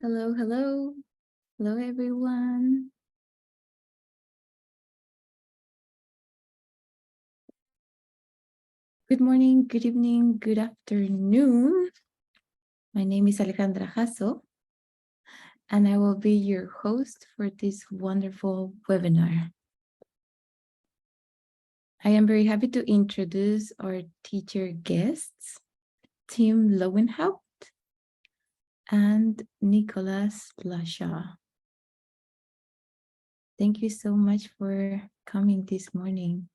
Hello, hello. Hello, everyone. Good morning, good evening, good afternoon. My name is Alejandra Jasso, and I will be your host for this wonderful webinar. I am very happy to introduce our teacher guests, Tim Lowenhaupt and Nicolas Lasha. Thank you so much for coming this morning.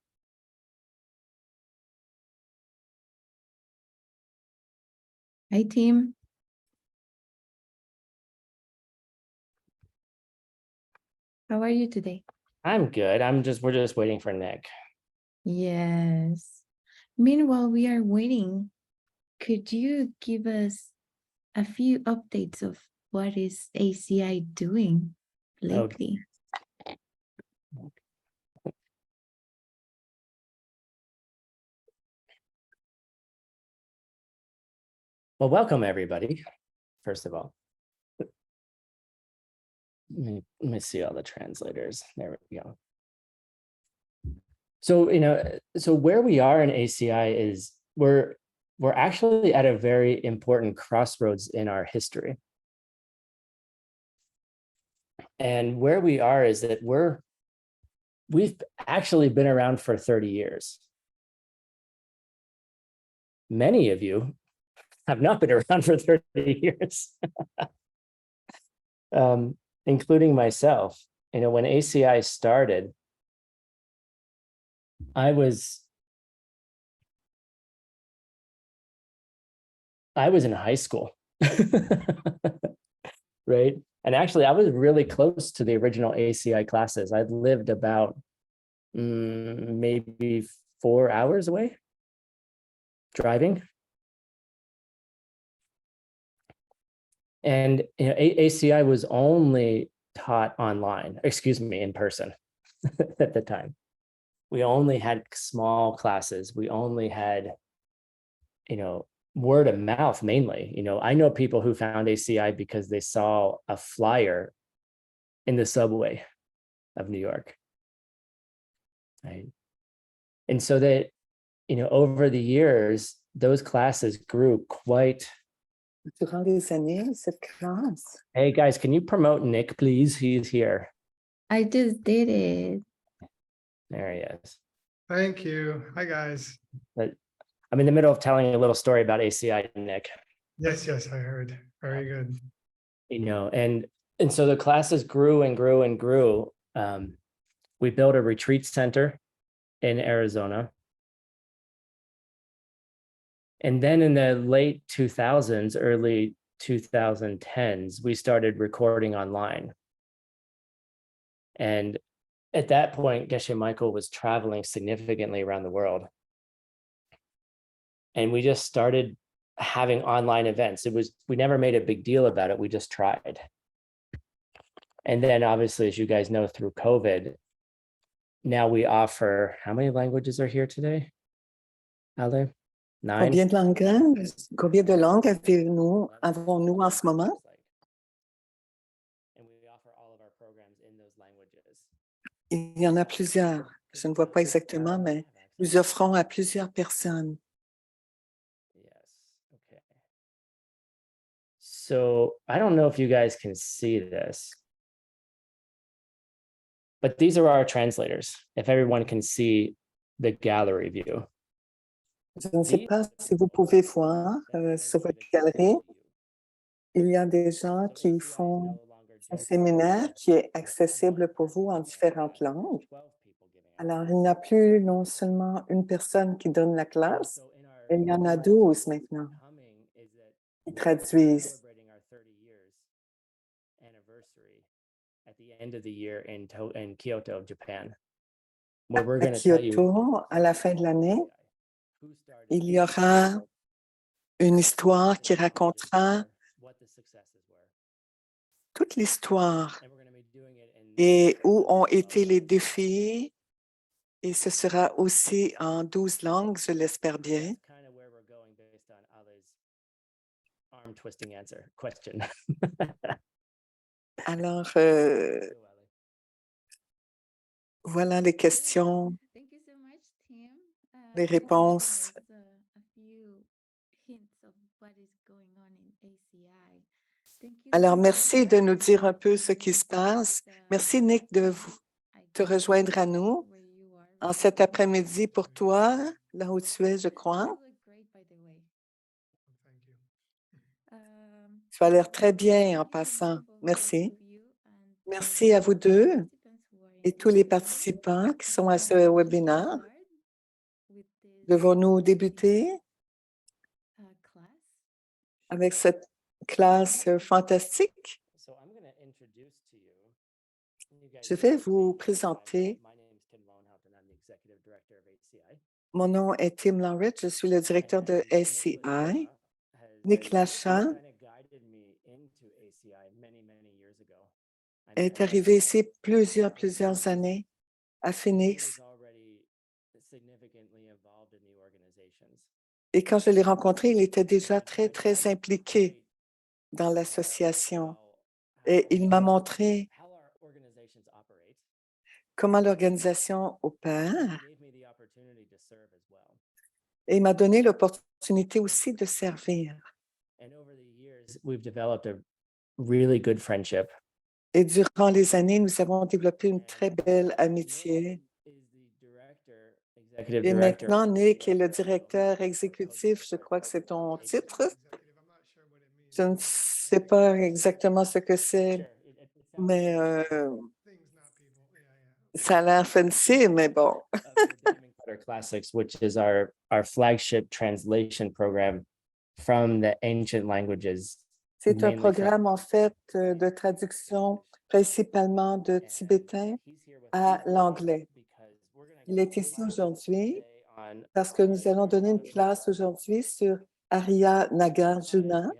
Hi, Tim. How are you today? I'm good. We're just waiting for Nick. Yes. Meanwhile, we are waiting. Could you give us a few updates of what is ACI doing lately? Well, welcome everybody, first of all. Let me see all the translators. There we go. So, so where we are in ACI is we're actually at a very important crossroads in our history. And where we are is that we've actually been around for 30 years. Many of you have not been around for 30 years, including myself. When ACI started, I was in high school, right? And actually, I was really close to the original ACI classes. I'd lived about maybe 4 hours away driving. And ACI was only taught online, in person at the time. We only had small classes. We only had, word of mouth mainly. I know people who found ACI because they saw a flyer in the subway of New York. Right. And so that, over the years, those classes grew quite. Durant les années, cette classe. Hey guys, can you promote Nick, please? He's here. I just did it. There he is. Thank you. Hi, guys. I'm in the middle of telling a little story about ACI, Nick. Yes, I heard. Very good. And so the classes grew and grew and grew. We built a retreat center in Arizona. And then in the late 2000s, early 2010s, we started recording online. And at that point, Geshe Michael was traveling significantly around the world. And we just started having online events. We never made a big deal about it. We just tried. And then obviously, as you guys know, through COVID, now we offer, how many languages are here today? Ale? 9? Combien de langues avons-nous en ce moment? And we offer all of our programs in those languages. Il y en a plusieurs. Je ne vois pas exactement, mais nous offrons à plusieurs personnes. Yes. Okay. So I don't know if you guys can see this, but these are our translators. If everyone can see the gallery view. Je ne sais pas si vous pouvez voir sur votre galerie, il y a des gens qui font un séminaire qui est accessible pour vous en différentes langues. Alors, il n'y a plus non seulement une personne qui donne la classe, mais il y en a 12 maintenant qui traduisent. At the end of the year in Kyoto, Japan. À Kyoto, à la fin de l'année, il y aura une histoire qui racontera toute l'histoire et où ont été les défis. Et ce sera aussi en 12 langues, je l'espère bien. Arm twisting answer question. Alors, voilà les questions, Thank you so much, Tim. les That gave réponses. us a few hints of what is going on in ACI. Thank you Alors, so merci much. de nous dire un peu ce qui se passe. Merci, Nick, de te rejoindre à nous Where you are en right cet now. après-midi pour toi, là où tu es, je crois. You look great, by the way. Thank you. Tu as l'air très bien en Thank you so much passant. for both Merci. of you and Merci à vous deux participants who are in et tous les this webinar. participants qui sont à ce Let's webinaire. start with this Devons-nous débuter class. avec cette classe fantastique? So I'm going to introduce to you. You guys Je vais know vous me. présenter. My name is Tim Lowenhaupt and I'm the executive director of ACI. Mon nom est Tim Lawrence, je suis le directeur de And Nick SCI. Lasha Nick has Lachat kind of guided me into ACI many years ago. I met est him arrivé about ici plusieurs 7 years années à ago. He Phoenix. was already significantly involved in the organizations. Et quand je l'ai rencontré, il était déjà très impliqué dans l'association. Et il m'a montré How our organizations operate. comment l'organisation He opère gave me the opportunity to serve as well. et il m'a donné l'opportunité aussi de servir. And over the years, we've developed a really good friendship. Et durant les années, nous avons développé une très belle amitié. Et maintenant, Nick est le directeur exécutif. Je crois que c'est ton titre. Je ne sais pas exactement ce que c'est, mais ça a l'air fancy, mais bon. Classics, which is our flagship translation program from the ancient languages. C'est un mainly from- programme, en fait, de traduction principalement de tibétain à l'anglais. Il est ici aujourd'hui parce que nous allons donner une classe aujourd'hui sur Arya Nagarjuna,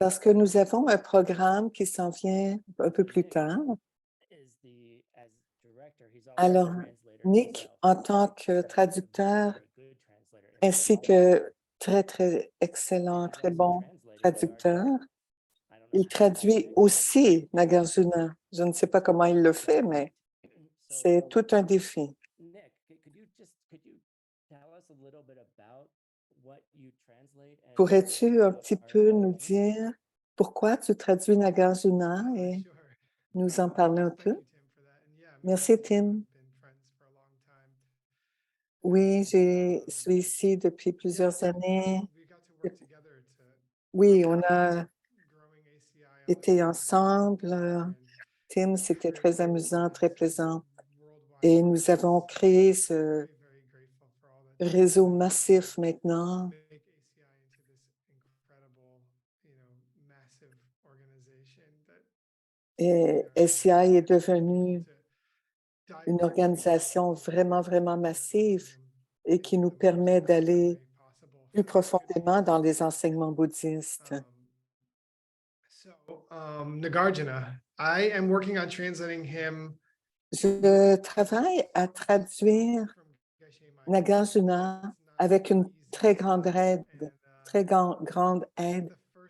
parce que nous avons un programme qui s'en vient un peu plus tard. Alors, Nick, en tant que traducteur, ainsi que très excellent, très bon traducteur, il traduit aussi Nagarjuna. Je ne sais pas comment il le fait, mais c'est tout un défi. Pourrais-tu un petit peu nous dire pourquoi tu traduis Nagarjuna et nous en parler un peu? Merci, Tim. Oui, je suis ici depuis plusieurs années. Oui, on a été ensemble. Tim, c'était très amusant, très plaisant. Et nous avons créé ce réseau massif maintenant. Et SCI est devenue une organisation vraiment massive et qui nous permet d'aller plus profondément dans les enseignements bouddhistes. Nagarjuna, I am working on translating him. Je travaille à traduire Nagarjuna avec une très grande aide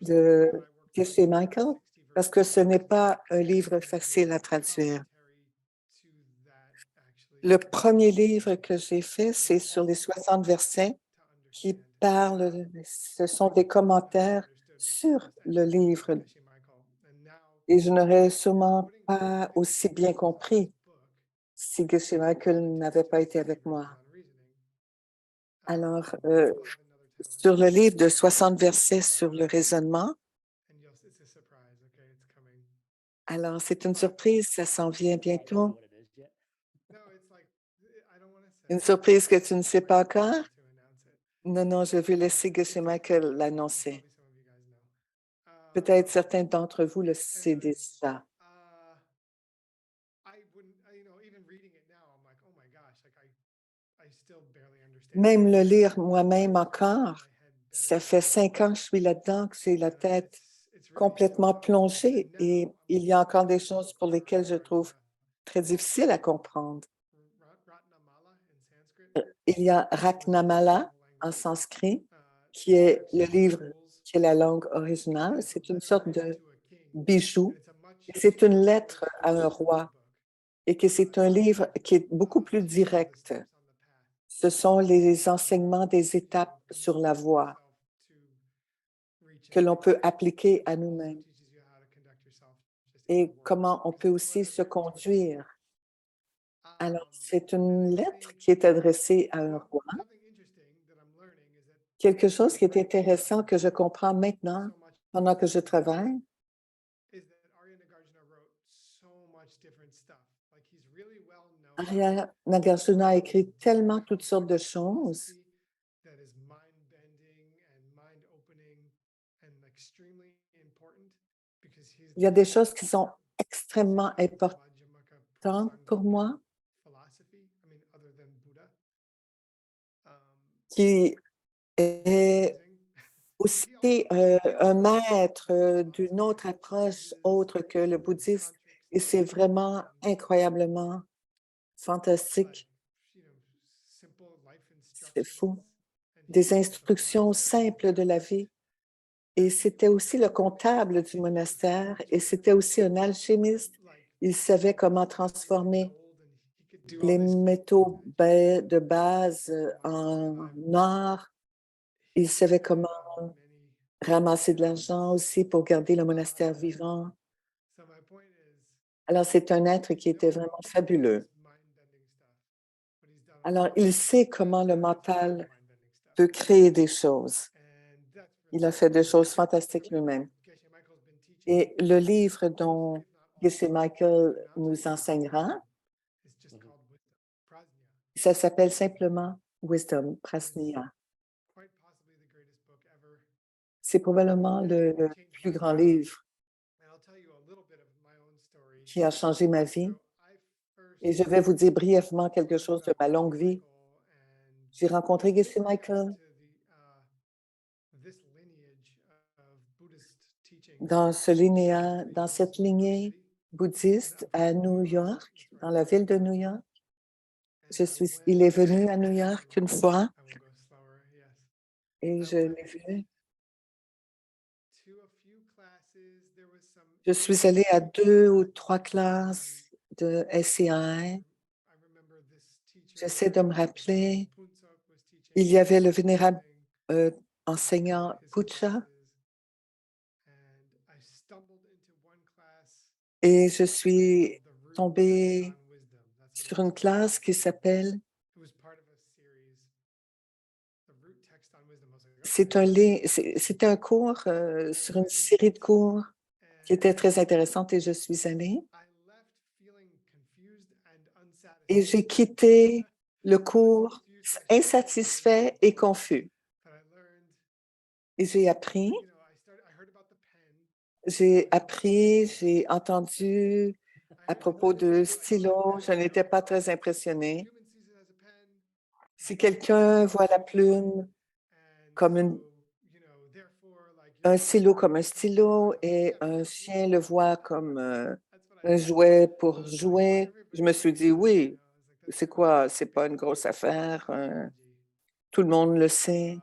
de Geshe Michael, parce que ce n'est pas un livre facile à traduire. Le premier livre que j'ai fait, c'est sur les 60 versets qui parlent, ce sont des commentaires sur le livre. Et je n'aurais sûrement pas aussi bien compris si Geshe Michael n'avait pas été avec moi. Alors, sur le livre de 60 versets sur le raisonnement, alors c'est une surprise, ça s'en vient bientôt. Une surprise que tu ne sais pas encore? Non, je vais laisser Geshe Michael l'annoncer. Peut-être certains d'entre vous le savent déjà. Même le lire moi-même encore, ça fait 5 ans que je suis là-dedans, que j'ai la tête complètement plongée et il y a encore des choses pour lesquelles je trouve très difficiles à comprendre. Il y a Ratnamala en sanskrit, qui est le livre qui est la langue originale. C'est une sorte de bijou. C'est une lettre à un roi et que c'est un livre qui est beaucoup plus direct. Ce sont les enseignements des étapes sur la voie que l'on peut appliquer à nous-mêmes et comment on peut aussi se conduire. Alors, c'est une lettre qui est adressée à un roi. Quelque chose qui est intéressant que je comprends maintenant pendant que je travaille, Arya Nagarjuna a écrit tellement toutes sortes de choses. Il y a des choses qui sont extrêmement importantes pour moi, qui est aussi un maître d'une autre approche autre que le bouddhisme. Et c'est vraiment incroyablement fantastique. C'est fou. Des instructions simples de la vie. Et c'était aussi le comptable du monastère et c'était aussi un alchimiste. Il savait comment transformer les métaux de base en or. Il savait comment ramasser de l'argent aussi pour garder le monastère vivant. Alors, c'est un être qui était vraiment fabuleux. Alors, il sait comment le mental peut créer des choses. Il a fait des choses fantastiques lui-même. Et le livre dont Geshe Michael nous enseignera, ça s'appelle simplement Wisdom, Prasniya. C'est probablement le plus grand livre qui a changé ma vie. Et je vais vous dire brièvement quelque chose de ma longue vie. J'ai rencontré Geshe Michael dans cette lignée bouddhiste à New York, dans la ville de New York. Il est venu à New York une fois et je l'ai vu. Je suis allée à 2 ou 3 classes de SCI. J'essaie de me rappeler. Il y avait le vénérable enseignant Pucha et je suis tombée sur une classe qui s'appelle c'était un cours sur une série de cours qui était très intéressante et je suis allée. Et j'ai quitté le cours insatisfait et confus. Et j'ai appris, j'ai entendu à propos de stylo, je n'étais pas très impressionnée. Si quelqu'un voit la plume comme un stylo comme un stylo et un chien le voit comme un jouet pour jouer, je me suis dit, oui, c'est quoi? C'est pas une grosse affaire. Tout le monde le sait.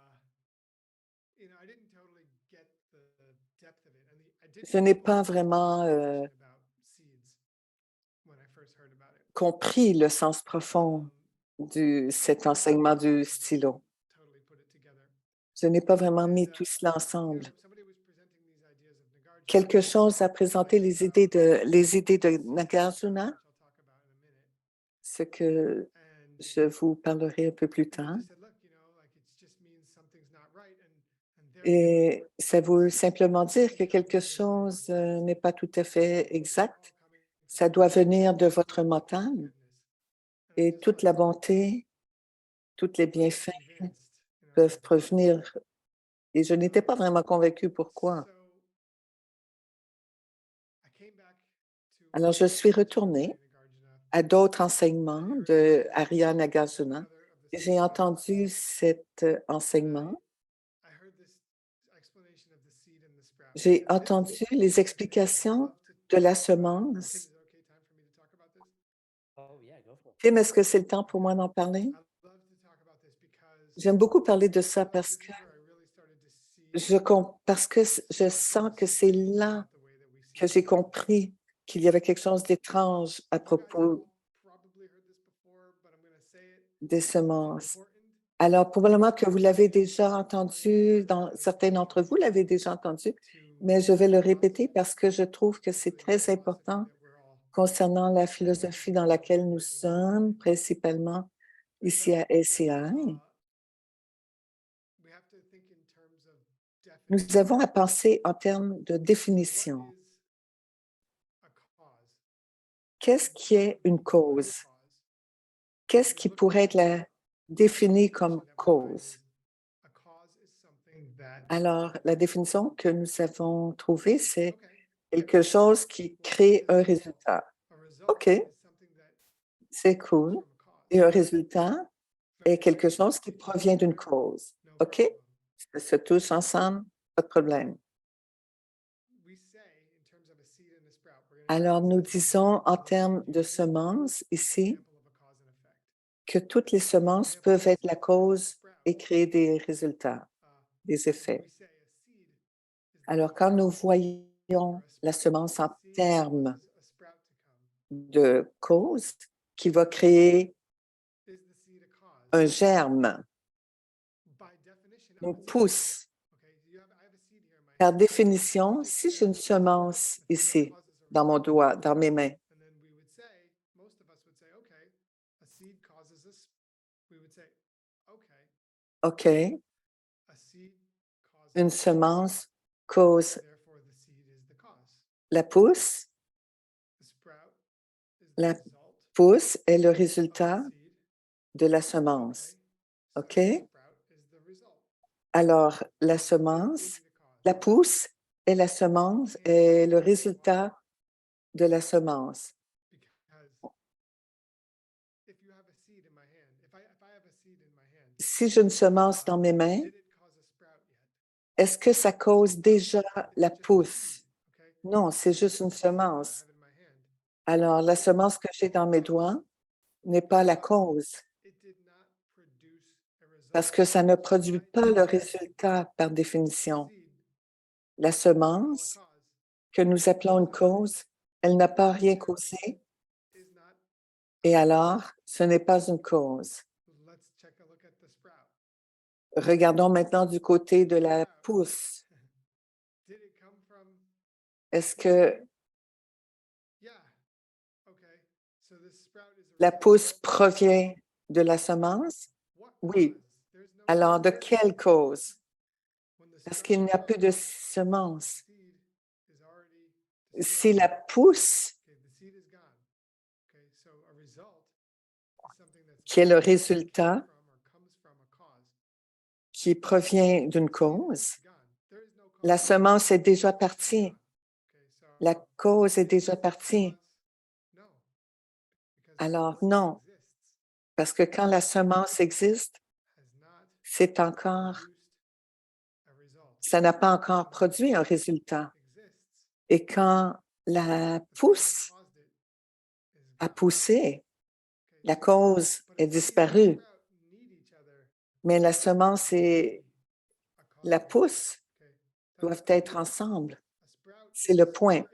Je n'ai pas vraiment compris le sens profond de cet enseignement du stylo. Je n'ai pas vraiment mis tout cela ensemble. Quelque chose à présenter les idées de Nagarjuna, ce que je vous parlerai un peu plus tard. Et ça veut simplement dire que quelque chose n'est pas tout à fait exact. Ça doit venir de votre mental et toute la bonté, tous les bienfaits peuvent provenir. Et je n'étais pas vraiment convaincue pourquoi. Alors, je suis retournée à d'autres enseignements de Arya Nagarjuna. J'ai entendu cet enseignement. J'ai entendu les explications de la semence. Tim, est-ce que c'est le temps pour moi d'en parler? J'aime beaucoup parler de ça parce que je sens que c'est là que j'ai compris qu'il y avait quelque chose d'étrange à propos des semences. Alors, probablement que vous l'avez déjà entendu, certains d'entre vous l'avez déjà entendu, mais je vais le répéter parce que je trouve que c'est très important concernant la philosophie dans laquelle nous sommes, principalement ici à SCI. Nous avons à penser en termes de définition. Qu'est-ce qui est une cause? Qu'est-ce qui pourrait être défini comme cause? Alors, la définition que nous avons trouvée, c'est quelque chose qui crée un résultat. OK, c'est cool. Et un résultat est quelque chose qui provient d'une cause. OK? Ça se touche ensemble, pas de problème. Alors, nous disons en termes de semences ici que toutes les semences peuvent être la cause et créer des résultats, des effets. Alors, quand nous voyons la semence en termes de cause qui va créer un germe, une pousse. Par définition, si j'ai une semence ici, dans mon doigt, dans mes mains, OK, une semence cause la pousse. La pousse est le résultat de la semence. OK? Alors, la semence, la pousse est la semence est le résultat de la semence. Si j'ai une semence dans mes mains, est-ce que ça cause déjà la pousse? Non, c'est juste une semence. Alors, la semence que j'ai dans mes doigts n'est pas la cause parce que ça ne produit pas le résultat par définition. La semence que nous appelons une cause, elle n'a pas rien causé et alors, ce n'est pas une cause. Regardons maintenant du côté de la pousse. Est-ce que la pousse provient de la semence? Oui. Alors, de quelle cause? Parce qu'il n'y a plus de semence. Si la pousse, qui est le résultat, qui provient d'une cause, la semence est déjà partie. La cause est déjà partie. Alors, non, parce que quand la semence existe, c'est encore, ça n'a pas encore produit un résultat. Et quand la pousse a poussé, la cause est disparue, mais la semence et la pousse doivent être ensemble. C'est le point.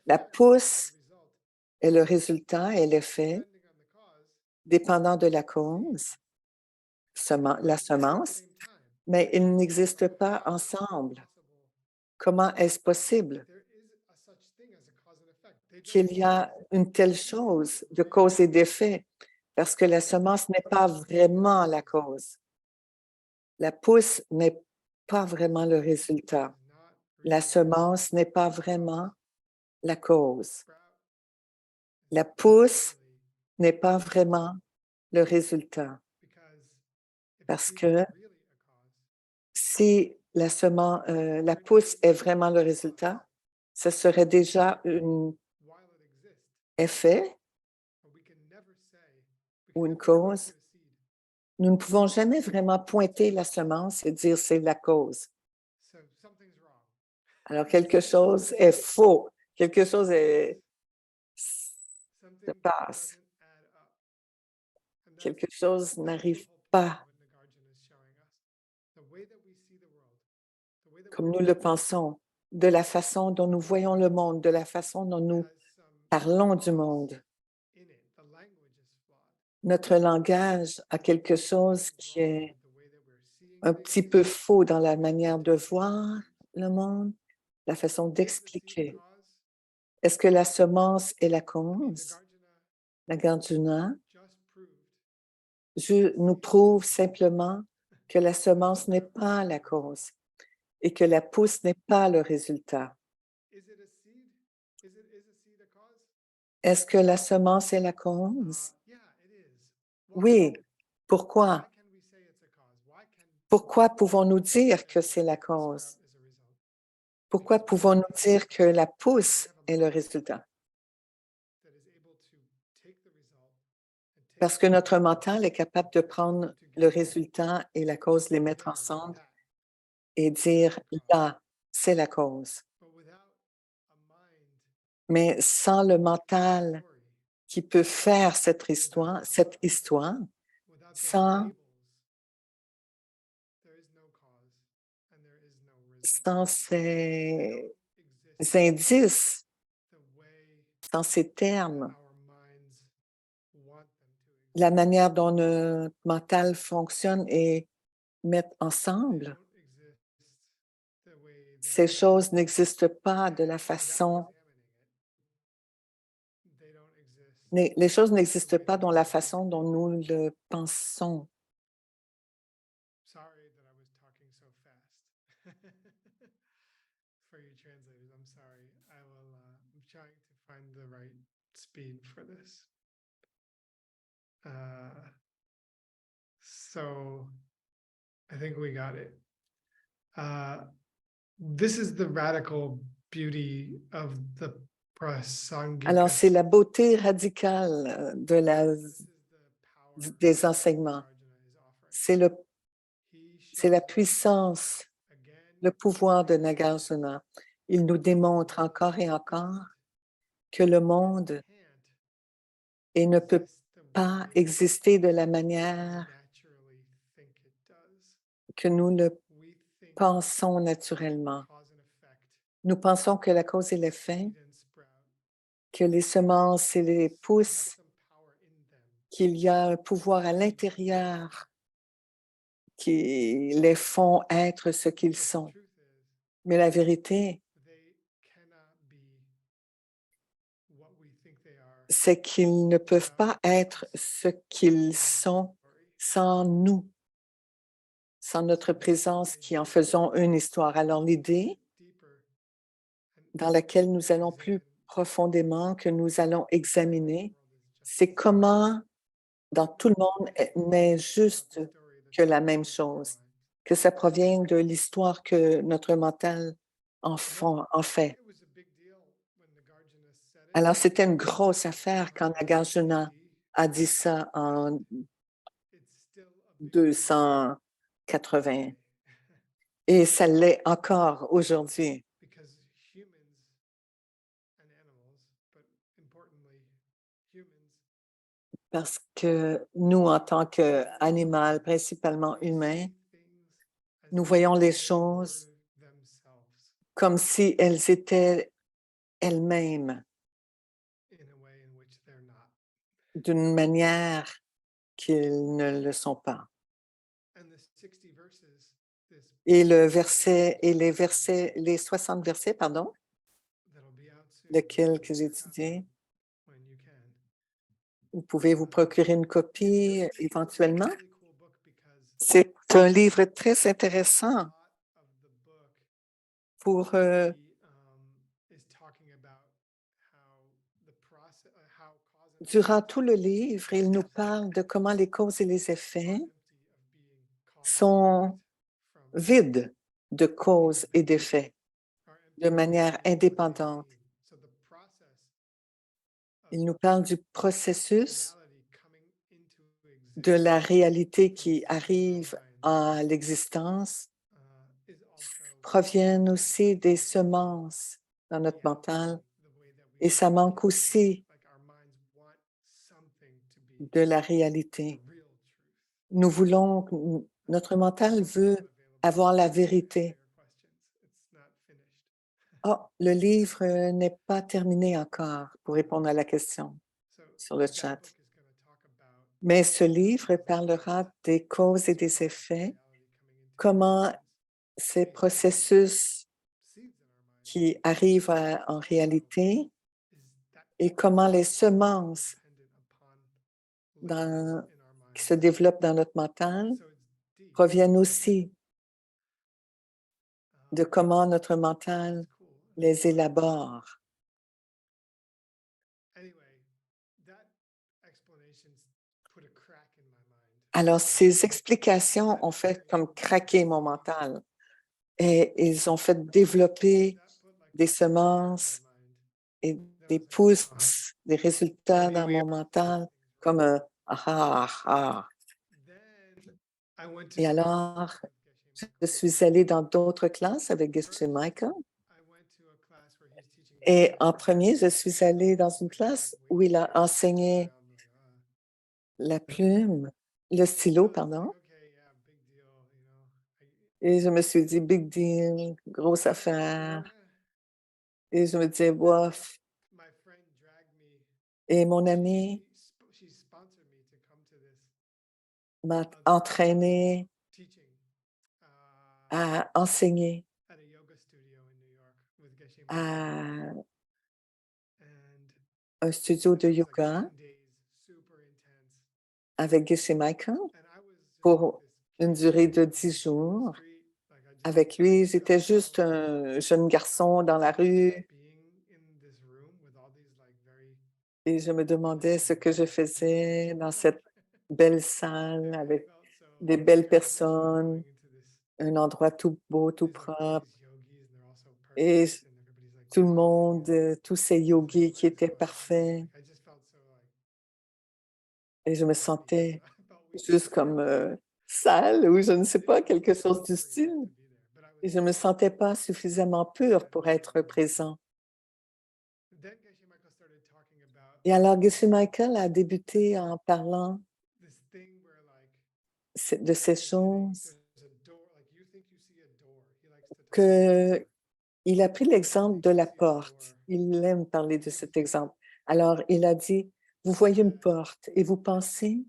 La pousse est le résultat et l'effet dépendant de la cause, la semence, mais ils n'existent pas ensemble. Comment est-ce possible qu'il y a une telle chose de cause et d'effet? Parce que la semence n'est pas vraiment la cause. La pousse n'est pas vraiment le résultat. La semence n'est pas vraiment la cause. La pousse n'est pas vraiment le résultat. Parce que si la pousse est vraiment le résultat, ce serait déjà un effet ou une cause. Nous ne pouvons jamais vraiment pointer la semence et dire c'est la cause. Alors, quelque chose est faux, quelque chose se passe, quelque chose n'arrive pas comme nous le pensons. de la façon dont nous voyons le monde, de la façon dont nous parlons du monde. Notre langage a quelque chose qui est un petit peu faux dans la manière de voir le monde, la façon d'expliquer. Est-ce que la semence est la cause? La Garduna nous prouve simplement que la semence n'est pas la cause et que la pousse n'est pas le résultat. Est-ce que la semence est la cause? Oui. Pourquoi? Pourquoi pouvons-nous dire que c'est la cause? Pourquoi pouvons-nous dire que la pousse est le résultat? Parce que notre mental est capable de prendre le résultat et la cause, les mettre ensemble et dire là, c'est la cause. Mais sans le mental qui peut faire cette histoire, sans ces indices, sans ces termes, la manière dont notre mental fonctionne et met ensemble, ces choses n'existent pas de la façon, les choses n'existent pas dans la façon dont nous le pensons. Sorry that I was talking so fast. For you translators, I'm sorry. I'm trying to find the right speed for this. So I think we got it. This is the radical beauty of the Prasangika. Alors, c'est la beauté radicale des enseignements. C'est la puissance, le pouvoir de Nagarjuna. Il nous démontre encore et encore que le monde ne peut pas exister de la manière que nous le pensons naturellement. Nous pensons que la cause et l'effet, que les semences et les pousses, qu'il y a un pouvoir à l'intérieur qui les font être ce qu'ils sont. Mais la vérité, c'est qu'ils ne peuvent pas être ce qu'ils sont sans nous, sans notre présence qui en faisons une histoire. Alors l'idée dans laquelle nous allons plus profondément, que nous allons examiner, c'est comment dans tout le monde n'est juste que la même chose, que ça provient de l'histoire que notre mental en fait. Alors, c'était une grosse affaire quand Nagarjuna a dit ça en 280. Et ça l'est encore aujourd'hui. Parce que nous, en tant qu'animal, principalement humains, nous voyons les choses comme si elles étaient elles-mêmes d'une manière qu'ils ne le sont pas. Et les 60 versets, pardon, lesquels que j'ai étudiés, vous pouvez vous procurer une copie éventuellement. C'est un livre très intéressant pour durant tout le livre, il nous parle de comment les causes et les effets sont vides de causes et d'effets de manière indépendante. Il nous parle du processus de la réalité qui arrive à l'existence, proviennent aussi des semences dans notre mental et ça manque aussi de la réalité. Nous voulons, notre mental veut avoir la vérité. Ah, le livre n'est pas terminé encore, pour répondre à la question So sur le that chat. book is going to talk about Mais ce livre parlera des causes et des effets, comment ces processus qui arrivent en réalité et comment les semences qui se développent dans notre mental proviennent aussi de comment notre mental les élabore. Alors, ces explications ont fait comme craquer mon mental et ils ont fait développer des semences et des pousses, des résultats dans mon mental comme un ah ah ah. Et alors, je suis allée dans d'autres classes avec Geshe Michael. Et en premier, je suis allée dans une classe où il a enseigné la plume, le stylo, pardon. Et je me suis dit, big deal, grosse affaire. Et je me disais, bof. Et mon ami m'a entraîné à enseigner à un studio de yoga avec Geshe Michael pour une durée de 10 jours. Avec lui, j'étais juste un jeune garçon dans la rue et je me demandais ce que je faisais dans cette belle salle avec des belles personnes, un endroit tout beau, tout propre. Et tout le monde, tous ces yogis qui étaient parfaits. Et je me sentais juste comme sale ou je ne sais pas, quelque chose du style. Et je ne me sentais pas suffisamment pure pour être présent. Et alors, Geshe Michael a débuté en parlant de ces choses il a pris l'exemple de la porte. Il aime parler de cet exemple. Alors, il a dit, vous voyez une porte et vous pensez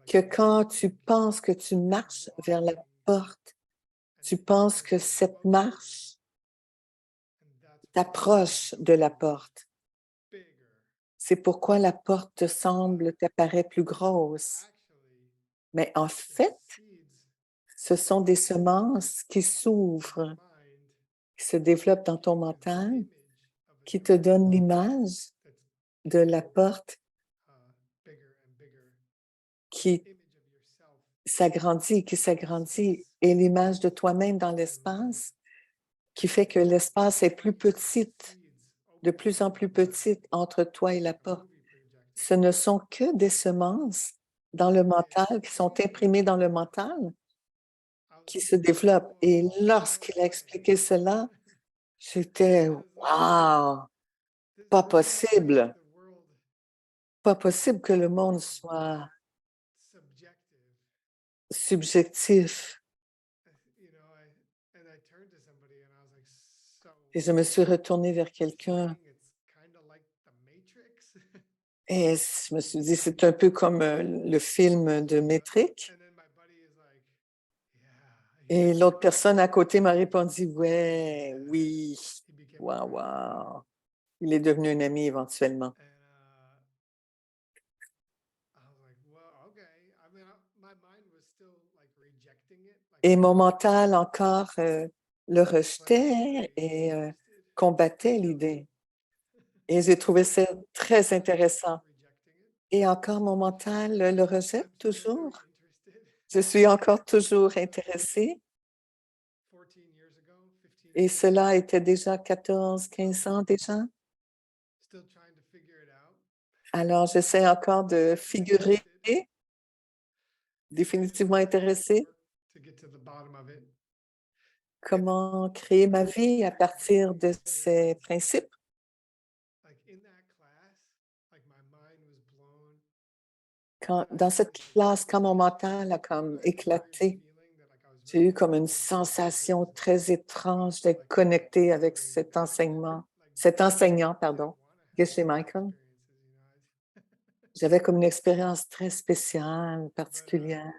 que quand tu penses que tu marches vers la porte, tu penses que cette marche t'approche de la porte. C'est pourquoi la porte te semble t'apparaître plus grosse. Mais en fait, ce sont des semences qui s'ouvrent, qui se développent dans ton mental, qui te donnent l'image de la porte qui s'agrandit, et l'image de toi-même dans l'espace qui fait que l'espace est plus petite, de plus en plus petite entre toi et la porte. Ce ne sont que des semences dans le mental, qui sont imprimées dans le mental, qui se développent. Et lorsqu'il a expliqué cela, j'étais « wow, pas possible, pas possible que le monde soit subjectif. » Et je me suis retournée vers quelqu'un et je me suis dit, c'est un peu comme le film de Métrique. Et l'autre personne à côté m'a répondu, ouais, oui, wow, wow. Il est devenu un ami éventuellement. Et mon mental encore le rejetait et combattait l'idée. Et j'ai trouvé ça très intéressant. Et encore, mon mental le rejette toujours. Je suis encore toujours intéressée. Et cela était déjà 14, 15 ans déjà. Alors, j'essaie encore de figurer, définitivement intéressée. Comment créer ma vie à partir de ces principes. Dans cette classe, quand mon mental a comme éclaté, J'ai eu comme une sensation très étrange d'être connecté avec cet enseignant, pardon, Geshe Michael. J'avais comme une expérience très spéciale, particulière.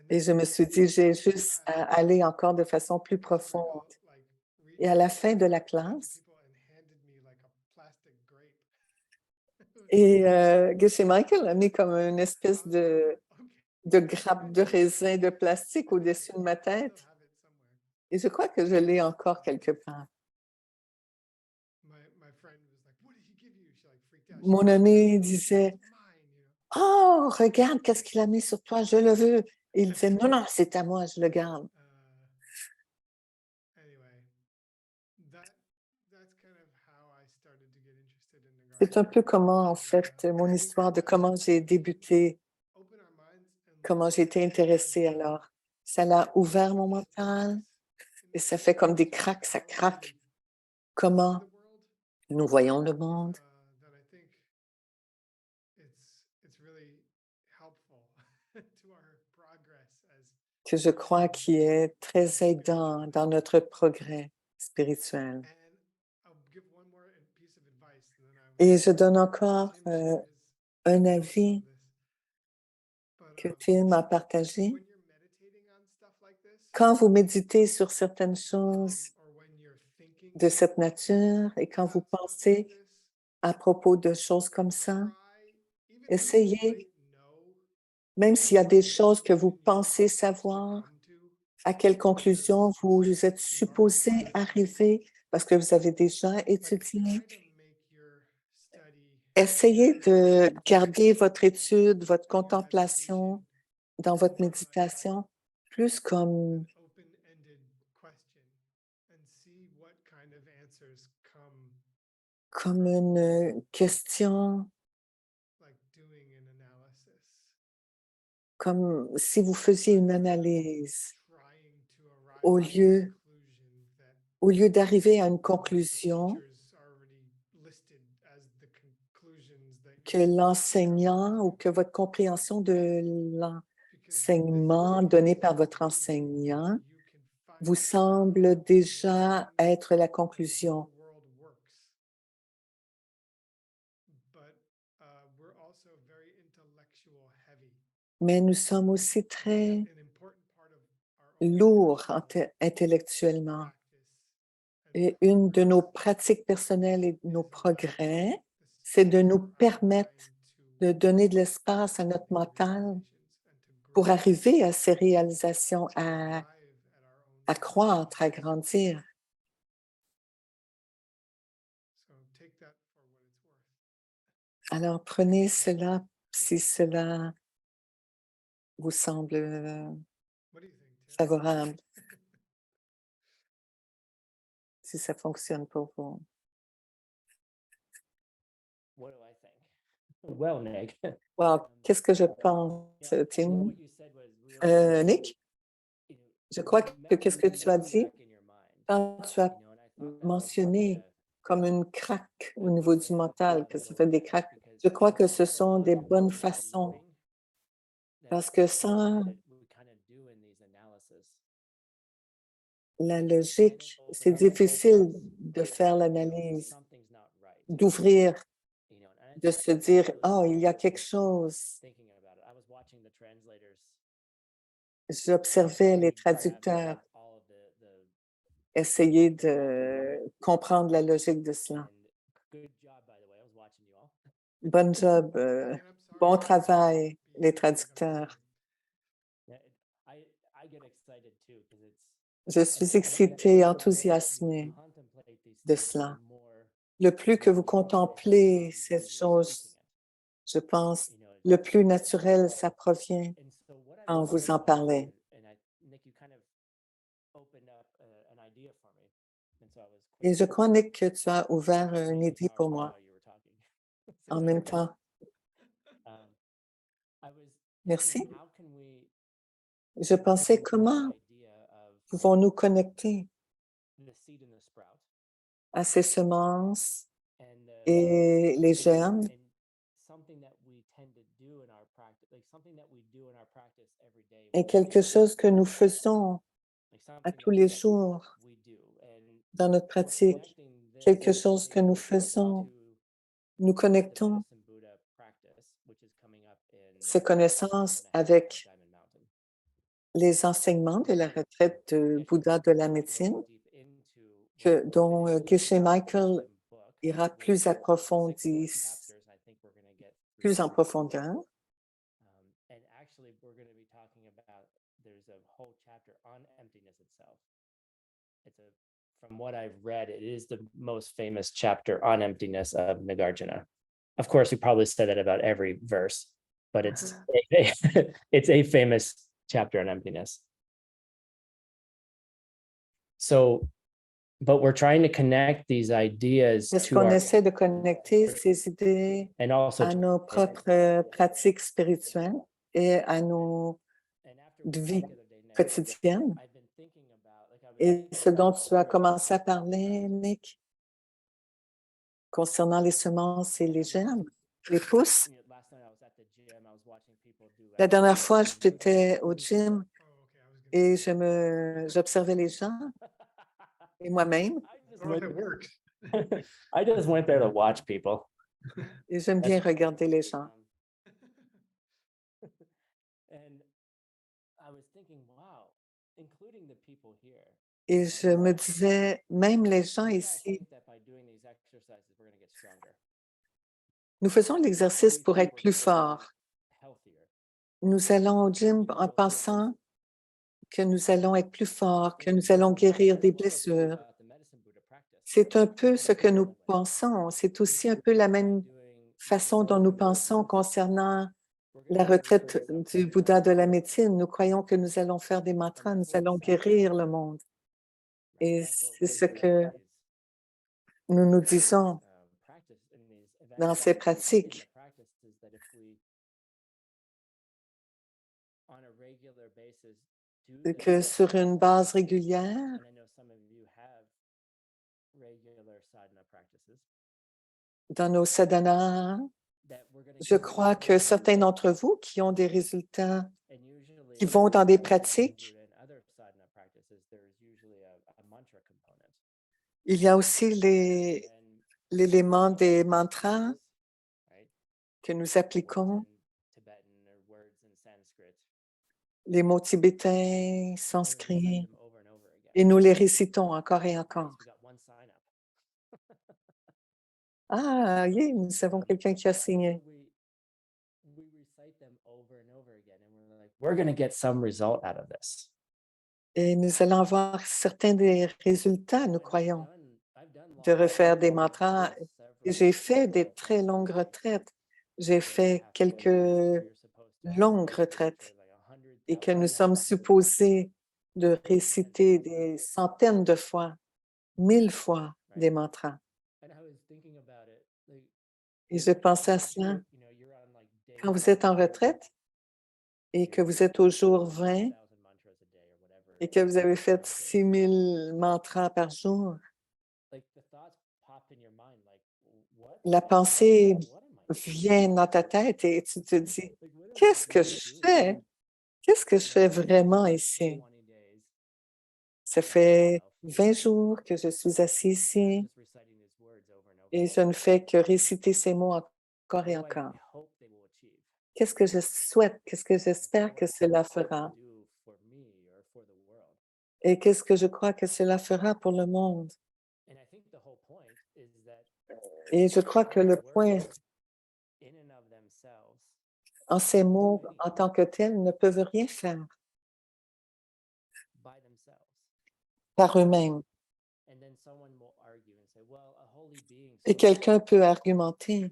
Et je me suis dit, j'ai juste à aller encore de façon plus profonde. Et à la fin de la classe, Geshe Michael a mis comme une espèce de grappe de raisin de plastique au-dessus de ma tête. Et je crois que je l'ai encore quelque part. Mon ami disait, oh, regarde, qu'est-ce qu'il a mis sur toi, je le veux. Et il disait, non, non, c'est à moi, je le garde. C'est un peu comment, en fait, mon histoire de comment j'ai débuté, comment j'ai été intéressée alors. Ça l'a ouvert mon mental et ça fait comme des craques, ça craque. Comment nous voyons le monde. Que je crois qui est très aidant dans notre progrès spirituel. Et je donne encore un avis que Tim a partagé. Quand vous méditez sur certaines choses de cette nature et quand vous pensez à propos de choses comme ça, essayez, même s'il y a des choses que vous pensez savoir, à quelle conclusion vous êtes supposé arriver parce que vous avez déjà étudié. Essayez de garder votre étude, votre contemplation dans votre méditation plus comme une question, comme si vous faisiez une analyse au lieu d'arriver à une conclusion que l'enseignant ou que votre compréhension de l'enseignement donné par votre enseignant vous semble déjà être la conclusion. Mais nous sommes aussi très lourds intellectuellement. Et une de nos pratiques personnelles et de nos progrès, c'est de nous permettre de donner de l'espace à notre mental pour arriver à ces réalisations, à croître, à grandir. Alors, prenez cela si cela vous semble favorable, si ça fonctionne pour vous. What do I think? Well, Nick. Wow, qu'est-ce que je pense, Yeah, Tim? what you said was really, Nick, you know, je crois que qu'est-ce que tu as dit back in your mind, quand tu as you know, and I thought that was mentionné comme une craque au niveau du mental, que ça fait des craques. because Je crois que ce there's a sont lot des of bonnes thinking and façons doing parce que sans that we kind of do in these analysis. la And logique, it c'est opens difficile us de faire l'analyse, something's not right, d'ouvrir, you know, and I de think se I dire, was oh, il y a really quelque chose. thinking about it. I was watching the translators J'observais les really grab traducteurs all of the essayer de comprendre la logique de cela. and good job, by the way. I was watching you all. Bon job, bon travail, les traducteurs. Yeah, I get excited too because it's Je suis excitée, enthousiasmée contemplate these de things, cela. the more Le plus que vous contemplez cette chose, je pense, le plus naturel ça provient and so what I quand would vous say, en parlez. and Nick, you kind of opened up an idea for me, and so I was Et je quickly crois, Nick, que tu as ouvert une saying idée pour sorry moi while you were talking. en même temps. Um, I was Merci. thinking, how can we Je pensais comment idea of pouvons-nous connecter the seed and the sprout à ces semences and et les germes and something that we tend to do in our practice est quelque chose que nous faisons à tous les jours dans notre pratique, quelque chose que nous faisons. Nous connectons ces connaissances avec les enseignements de la retraite de Bouddha de la médecine, dont Geshe Michael ira plus approfondi, plus en profondeur. And actually, we're going to be talking about, there's a whole chapter on emptiness itself. From what I've read, it is the most famous chapter on emptiness of Nagarjuna. Of course, we probably said that about every verse, but it's it's a famous chapter on emptiness. So, but we're trying to connect these ideas Est-ce to qu'on our, essaie de connecter ces idées and also à nos propres pratiques spirituelles et à nos vies quotidiennes? Et ce dont tu as commencé à parler, Nick, concernant les semences et les germes, les pousses. La dernière fois, j'étais au gym Oh, okay. I was gonna. et j'observais les gens et moi-même. I don't know if it works. I just went there to watch people. Et j'aime bien regarder les gens. And I was thinking, wow, including the people here. Et je me disais, même les gens I ici, think that by doing these exercises, we're going to get stronger, nous faisons l'exercice pour être plus forts. healthier. Nous allons au gym en pensant que nous allons être plus forts, que nous allons guérir des blessures. C'est un peu ce que nous pensons. C'est aussi un peu la même façon dont nous pensons concernant la retraite du Bouddha de la médecine. Nous croyons que nous allons faire des mantras, nous allons guérir le monde. Et c'est ce que nous nous disons dans ces pratiques. Que sur une base régulière, dans nos sadhanas, je crois que certains d'entre vous qui ont des résultats, qui vont dans des pratiques, il y a aussi l'élément des mantras que nous appliquons, les mots tibétains, sanscrits, et nous les récitons encore et encore. Ah, oui, nous avons quelqu'un qui a signé. We're going to get some result out of this. Et nous allons avoir certains des résultats, nous croyons, de refaire des mantras. J'ai fait des très longues retraites. J'ai fait quelques longues retraites et que nous sommes supposés de réciter des centaines de fois, 1000 fois des mantras. Et je pensais à cela. Quand vous êtes en retraite et que vous êtes au jour 20 et que vous avez fait 6000 mantras par jour, la pensée vient dans ta tête et tu te dis, qu'est-ce que je fais? Qu'est-ce que je fais vraiment ici? Ça fait 20 jours que je suis assis ici et je ne fais que réciter ces mots encore et encore. Qu'est-ce que je souhaite? Qu'est-ce que j'espère que cela fera? Et qu'est-ce que je crois que cela fera pour le monde? Et je crois que le point en ces mots, en tant que tels, ne peuvent rien faire par eux-mêmes. Et quelqu'un peut argumenter,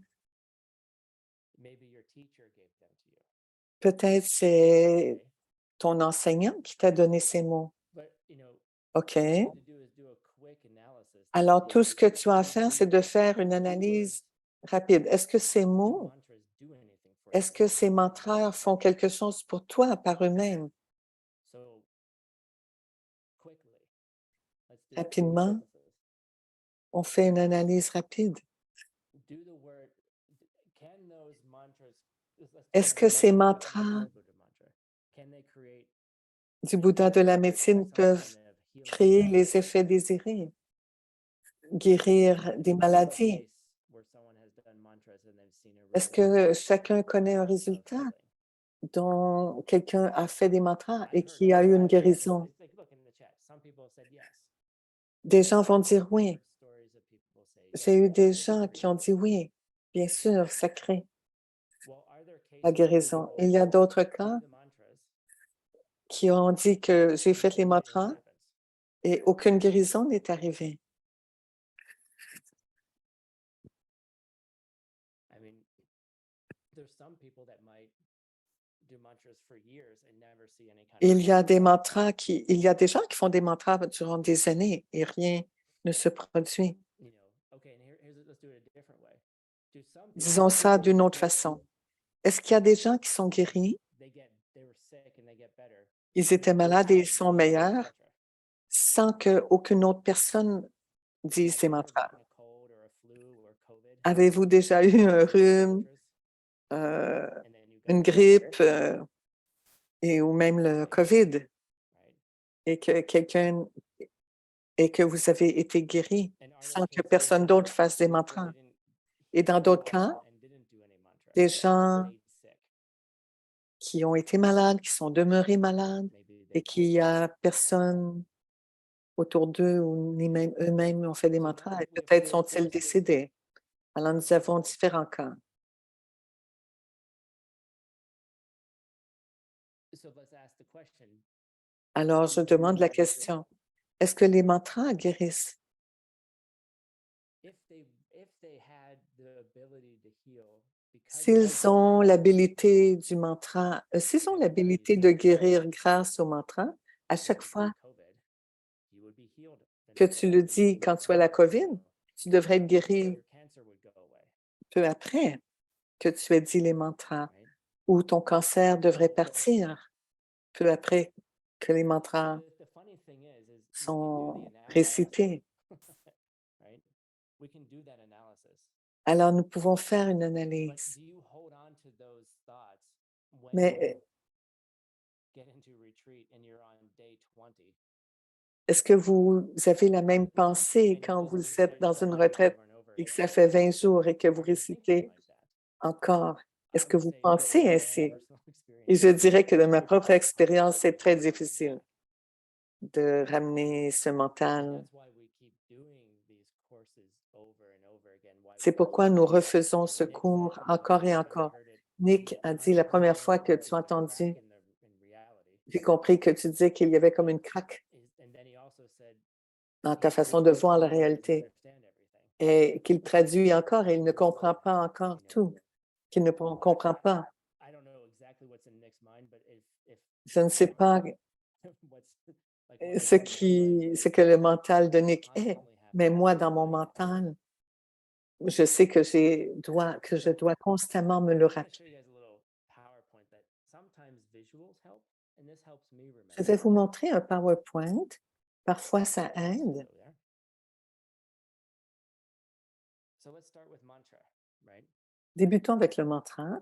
peut-être c'est ton enseignant qui t'a donné ces mots. OK. Alors, tout ce que tu as à faire, c'est de faire une analyse rapide. Est-ce que ces mots, est-ce que ces mantras font quelque chose pour toi par eux-mêmes? Rapidement, on fait une analyse rapide. Est-ce que ces mantras du Bouddha de la médecine peuvent créer les effets désirés, guérir des maladies? Est-ce que chacun connaît un résultat dont quelqu'un a fait des mantras et qui a eu une guérison? Des gens vont dire oui. J'ai eu des gens qui ont dit oui, bien sûr, ça crée la guérison. Il y a d'autres cas qui ont dit que j'ai fait les mantras et aucune guérison n'est arrivée. Il y a des mantras il y a des gens qui font des mantras durant des années et rien ne se produit. Disons ça d'une autre façon. Est-ce qu'il y a des gens qui sont guéris? Ils étaient malades et ils sont meilleurs sans qu'aucune autre personne dise ces mantras. Avez-vous déjà eu un rhume, une grippe ou même le COVID et que vous avez été guéri sans que personne d'autre fasse des mantras? Et dans d'autres cas, des gens qui ont été malades, qui sont demeurés malades et qu'il n'y a personne autour d'eux ou ni même eux-mêmes ont fait des mantras et peut-être sont-ils décédés. Alors, nous avons différents cas. Alors, je demande la question, est-ce que les mantras guérissent? S'ils ont l'habilité du mantra, s'ils ont l'habilité de guérir grâce au mantra, à chaque fois que tu le dis quand tu as la COVID, tu devrais être guéri peu après que tu aies dit les mantras, ou ton cancer devrait partir peu après que les mantras sont récités. Alors, nous pouvons faire une analyse. Mais est-ce que vous avez la même pensée quand vous êtes dans une retraite et que ça fait 20 jours et que vous récitez encore? Est-ce que vous pensez ainsi? Et je dirais que de ma propre expérience, c'est très difficile de ramener ce mental. C'est pourquoi nous refaisons ce cours encore et encore. Nick a dit la première fois que tu as entendu, j'ai compris que tu disais qu'il y avait comme une craque dans ta façon de voir la réalité et qu'il traduit encore et il ne comprend pas encore tout, qu'il ne comprend pas. Je ne sais pas ce que le mental de Nick est, mais moi, dans mon mental, je sais que je dois constamment me le rappeler. Je vais vous montrer un PowerPoint. Parfois, ça aide. Débutons avec le mantra.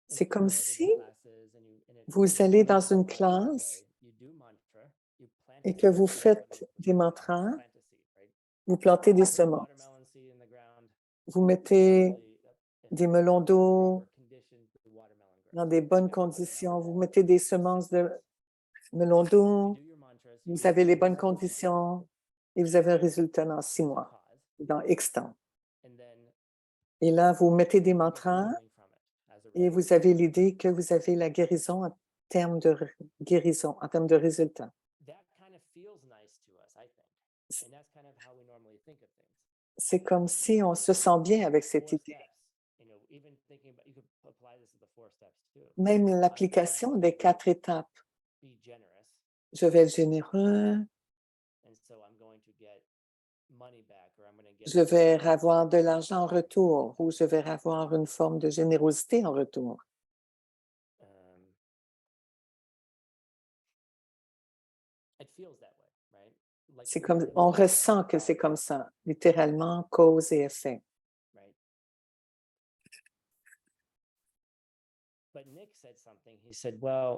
C'est comme si vous allez dans une classe et que vous faites des mantras, vous plantez des semences. Vous mettez des melons d'eau dans des bonnes conditions. Vous mettez des semences de melons d'eau. Vous avez les bonnes conditions et vous avez un résultat dans 6 mois, dans X temps. Et là, vous mettez des mantras et vous avez l'idée que vous avez la guérison en termes de guérison, en termes de résultats. C'est comme si on se sent bien avec cette idée. Même l'application des 4 étapes. Je vais être généreux. Je vais avoir de l'argent en retour ou je vais avoir une forme de générosité en retour. C'est comme, on ressent que c'est comme ça, littéralement, cause et effet.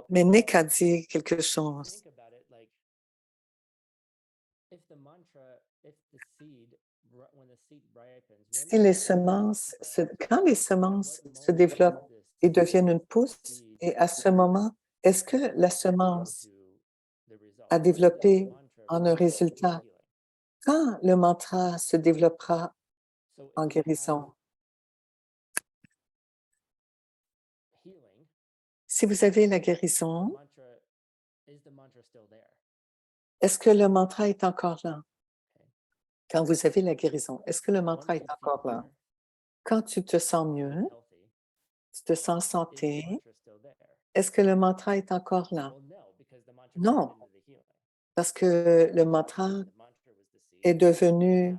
Mais Nick a dit quelque chose. Si les semences, quand les semences se développent et deviennent une pousse, et à ce moment, est-ce que la semence a développé en un résultat? Quand le mantra se développera en guérison? Si vous avez la guérison, est-ce que le mantra est encore là? Quand vous avez la guérison, est-ce que le mantra est encore là? Quand tu te sens mieux, tu te sens en santé, est-ce que le mantra est encore là? Non, parce que le mantra est devenu,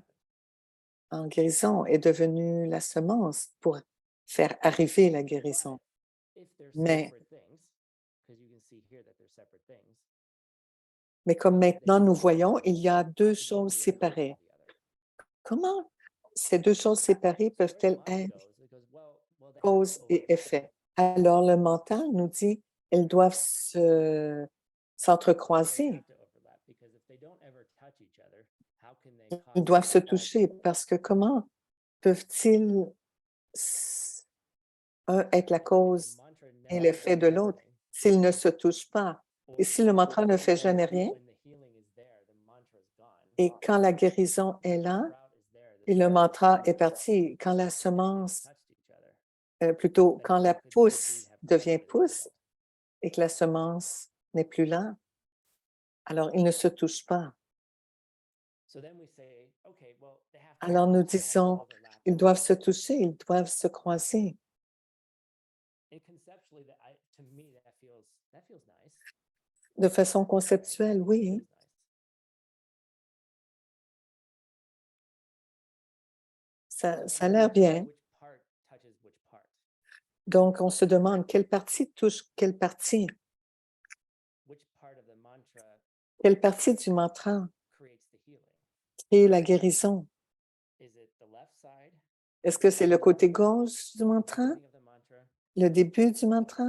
en guérison, est devenu la semence pour faire arriver la guérison. Mais comme maintenant nous voyons, il y a deux choses séparées. Comment ces deux choses séparées peuvent-elles être cause et effet? Alors le mental nous dit elles doivent s'entrecroiser. Ils doivent se toucher parce que comment peuvent-ils un être la cause et l'effet de l'autre s'ils ne se touchent pas? Et si le mantra ne fait jamais rien, et quand la guérison est là, et le mantra est parti, quand la semence, plutôt quand la pousse devient pousse et que la semence n'est plus là, alors ils ne se touchent pas. Alors nous disons, ils doivent se toucher, ils doivent se croiser. De façon conceptuelle, oui. Ça a l'air bien. Donc, on se demande quelle partie touche quelle partie. Quelle partie du mantra crée la guérison? Est-ce que c'est le côté gauche du mantra? Le début du mantra?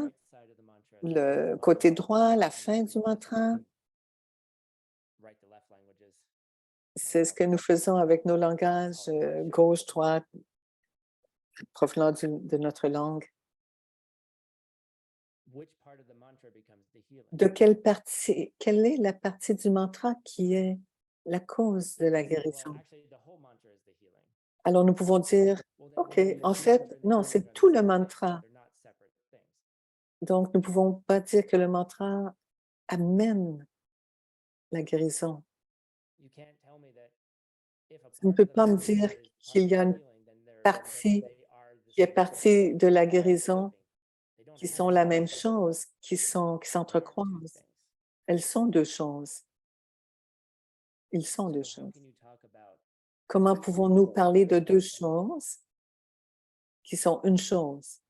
Le côté droit, la fin du mantra? C'est ce que nous faisons avec nos langages gauche, droite, provenant de notre langue. De quelle partie, quelle est la partie du mantra qui est la cause de la guérison? Alors nous pouvons dire, OK, en fait, non, c'est tout le mantra. Donc nous ne pouvons pas dire que le mantra amène la guérison. Tu ne peux pas me dire qu'il y a une partie qui est partie de la guérison qui sont la même chose, qui s'entrecroisent. Elles sont deux choses. Ils sont deux choses. Comment pouvons-nous parler de deux choses qui sont une chose,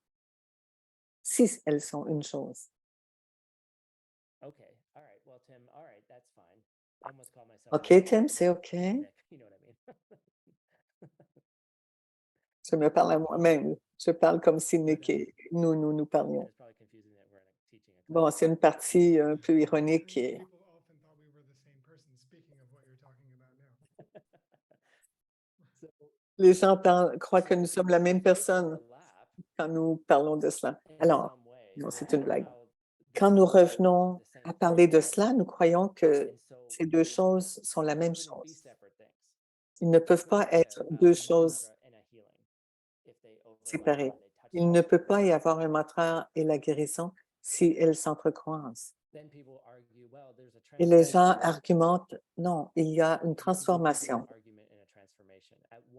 si elles sont une chose? OK, Tim, c'est OK. Je me parle à moi-même. Je parle comme si Nick et nous parlions. Bon, c'est une partie un peu ironique et People often thought we were the same person, speaking of what you're talking about now. les gens croient que nous sommes la même personne quand nous parlons de cela. Alors, non, c'est une blague. Quand nous revenons à parler de cela, nous croyons que ces deux choses sont la même chose. Ils ne peuvent pas être deux choses séparées. Il ne peut pas y avoir un mantra et la guérison si elles s'entrecroisent. Et les gens argumentent, non, il y a une transformation.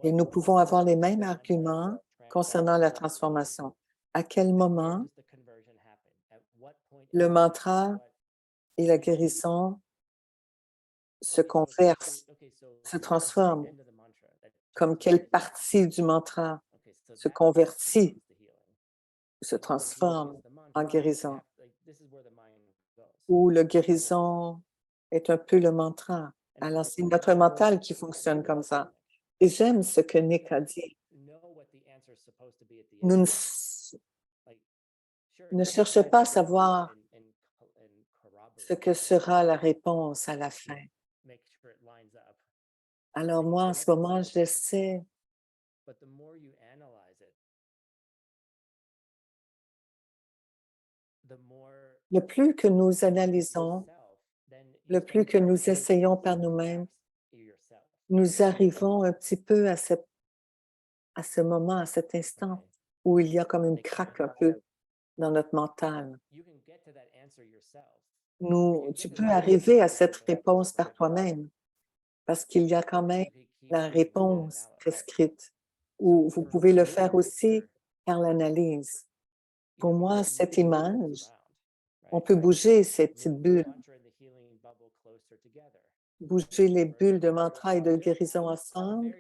Et nous pouvons avoir les mêmes arguments concernant la transformation. À quel moment le mantra et la guérison se conversent, se transforment? Comme quelle partie du mantra se convertit, se transforme en guérison? Ou le guérison est un peu le mantra. Alors, c'est notre mental qui fonctionne comme ça. Et j'aime ce que Nick a dit. Nous Ne cherche pas à savoir ce que sera la réponse à la fin. Alors moi, en ce moment, j'essaie le plus que nous analysons, le plus que nous essayons par nous-mêmes, nous arrivons un petit peu à ce moment, à cet instant où il y a comme une craque un peu dans notre mental. Tu peux arriver à cette réponse par toi-même parce qu'il y a quand même la réponse prescrite ou vous pouvez le faire aussi par l'analyse. Pour moi, cette image, on peut bouger ces petites bulles, bouger les bulles de mantra et de guérison ensemble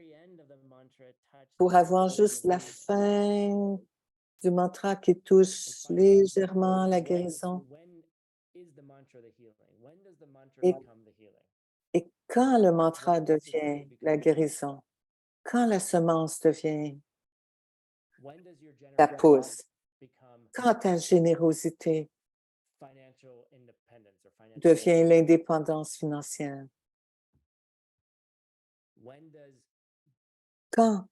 pour avoir juste la fin du mantra qui touche légèrement la guérison. Et quand le mantra devient la guérison, quand la semence devient la pousse, quand ta générosité devient l'indépendance financière, quand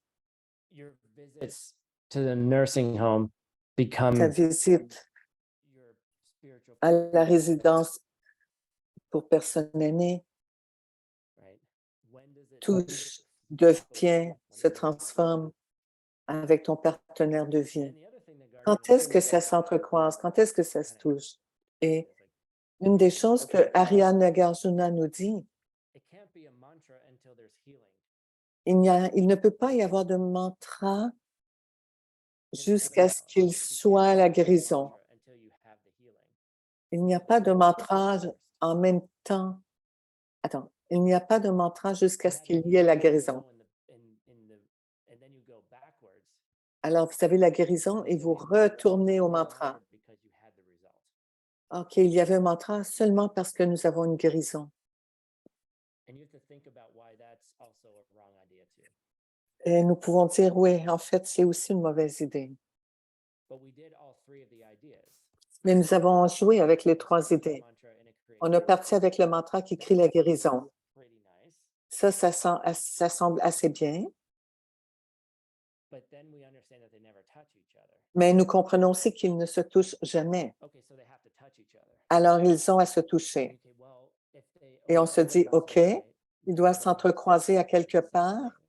to the nursing home ta become visite à la résidence pour personnes aînées touche, devient, se transforme avec ton partenaire de vie. Quand est-ce que ça s'entrecroise? Quand est-ce que ça se touche? Et une des choses que Ariane Nagarjuna nous dit, il ne peut pas y avoir de mantra jusqu'à ce qu'il soit la guérison. Il n'y a pas de mantra en même temps. Attends, il n'y a pas de mantra jusqu'à ce qu'il y ait la guérison. Alors, vous avez la guérison et vous retournez au mantra. OK, il y avait un mantra seulement parce que nous avons une guérison. Et nous pouvons dire, oui, en fait, c'est aussi une mauvaise idée. Mais nous avons joué avec les 3 idées. On a parti avec le mantra qui crie la guérison. Ça semble assez bien. Mais nous comprenons aussi qu'ils ne se touchent jamais. Alors, ils ont à se toucher. Et on se dit, OK, ils doivent s'entrecroiser à quelque part.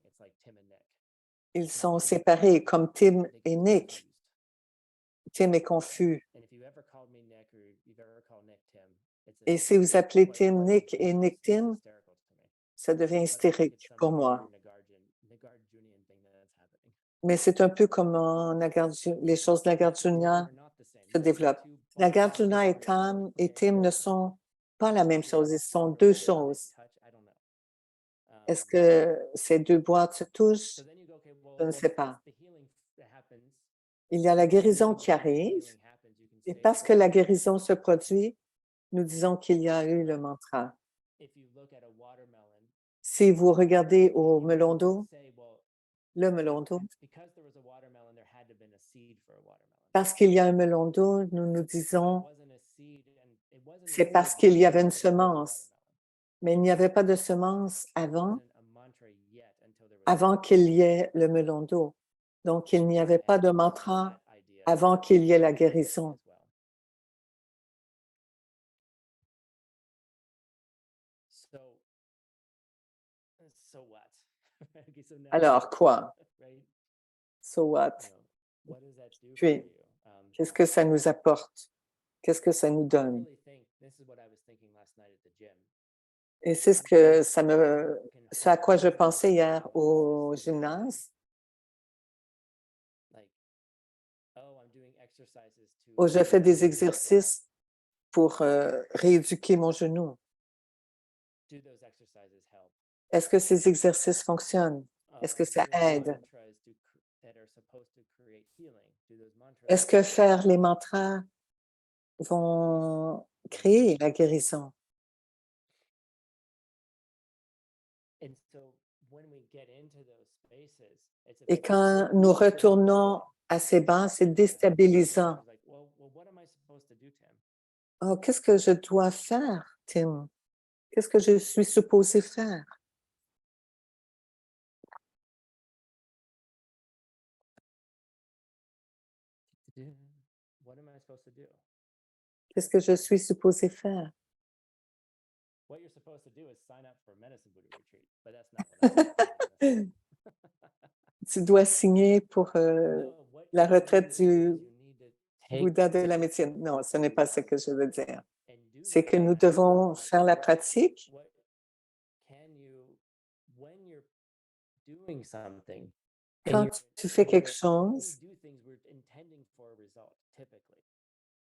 Ils sont séparés comme Tim et Nick. Tim est confus. Et si vous appelez Tim Nick et Nick Tim, ça devient hystérique pour moi. Mais c'est un peu comme les choses de Nagarjuna se développent. Nagarjuna et Tim ne sont pas la même chose, ils sont 2 choses. Est-ce que ces 2 boîtes se touchent? Je ne sais pas. Il y a la guérison qui arrive, et parce que la guérison se produit, nous disons qu'il y a eu le mantra. Si vous regardez au melon d'eau, le melon d'eau, parce qu'il y a un melon d'eau, nous nous disons, c'est parce qu'il y avait une semence. Mais il n'y avait pas de semence avant qu'il y ait le melon d'eau. Donc, il n'y avait pas de mantra avant qu'il y ait la guérison. Alors, quoi? So what? Puis, qu'est-ce que ça nous apporte? Qu'est-ce que ça nous donne? Et c'est ce à quoi je pensais hier au gymnase. Où je fais des exercices pour rééduquer mon genou. Est-ce que ces exercices fonctionnent? Est-ce que ça aide? Est-ce que faire les mantras vont créer la guérison? Et quand nous retournons à ces bancs, c'est déstabilisant. Oh, qu'est-ce que je dois faire, Tim? Qu'est-ce que je suis supposé faire? What am I supposed to do? Qu'est-ce que je suis supposé faire? What you're supposed to do is sign up for a medicine Buddha retreat, but that's not what I'm gonna say. Tu dois signer pour No, what la you need retraite to do du is you need to take Bouddha de the la médecine. Non, ce n'est pas ce que je veux dire. and do C'est the que nous practice. devons faire la pratique. What can you, when you're doing something, and Quand you're- tu fais when quelque we chose, do things, we're intending for a result, typically.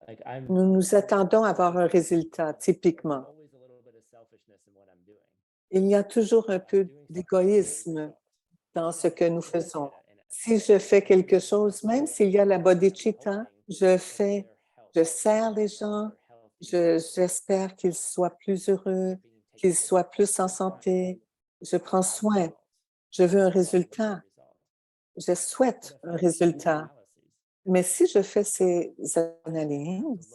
Like I'm nous nous attendons à avoir un résultat, typiquement. always a little bit of selfishness in what I'm doing. Il y a toujours un peu Doing something, d'égoïsme result. dans ce que nous faisons. Si je fais quelque chose, même s'il y a la bodhicitta, je sers les gens, j'espère qu'ils soient plus heureux, qu'ils soient plus en santé. Je prends soin. Je veux un résultat. Je souhaite un résultat. Mais si je fais ces analyses,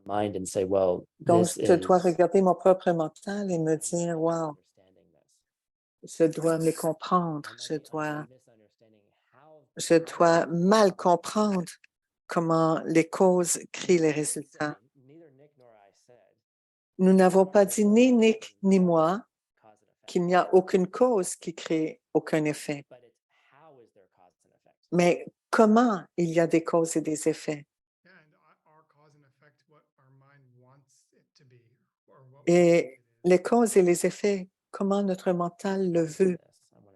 Mind and say, well, donc this je dois is regarder mon propre mental et me dire, wow, je dois me comprendre, je dois mal comprendre comment les causes créent les résultats. Nous n'avons pas dit ni Nick ni moi qu'il n'y a aucune cause qui crée aucun effet. Mais comment il y a des causes et des effets? Yeah, and our cause and effect what our mind wants it to be, or what we Et believe it is. les causes et les effets, comment notre mental le veut. I don't know,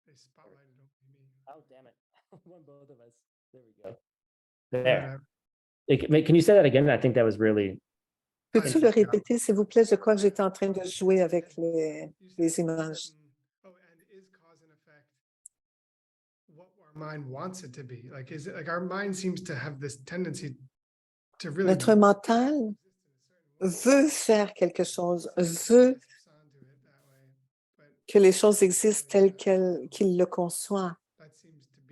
they spotlighted only me. Oh, damn it. One both of us. There we go. But, There. Can you say that again? I think that was really. Peux-tu le répéter, s'il vous plaît? Je crois que j'étais en train de jouer avec les images. Oh, and is cause and effect what our mind wants it to be? Like, is it like our mind seems to have this tendency to really Notre mental veut faire quelque chose, veut que les choses existent telles qu'il le conçoit.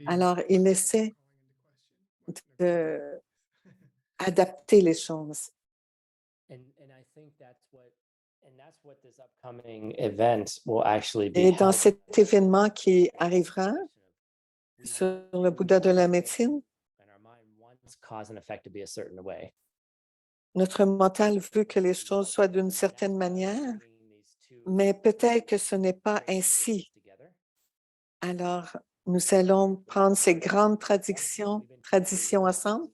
Alors, il essaie d'adapter les choses. And I think that's what this upcoming event will actually be. Et dans cet événement qui arrivera sur le Bouddha de la médecine, And our mind wants cause and effect to be a certain way. notre mental veut que les choses soient d'une certaine manière, mais peut-être que ce n'est pas ainsi. Alors, nous allons prendre ces grandes traditions ensemble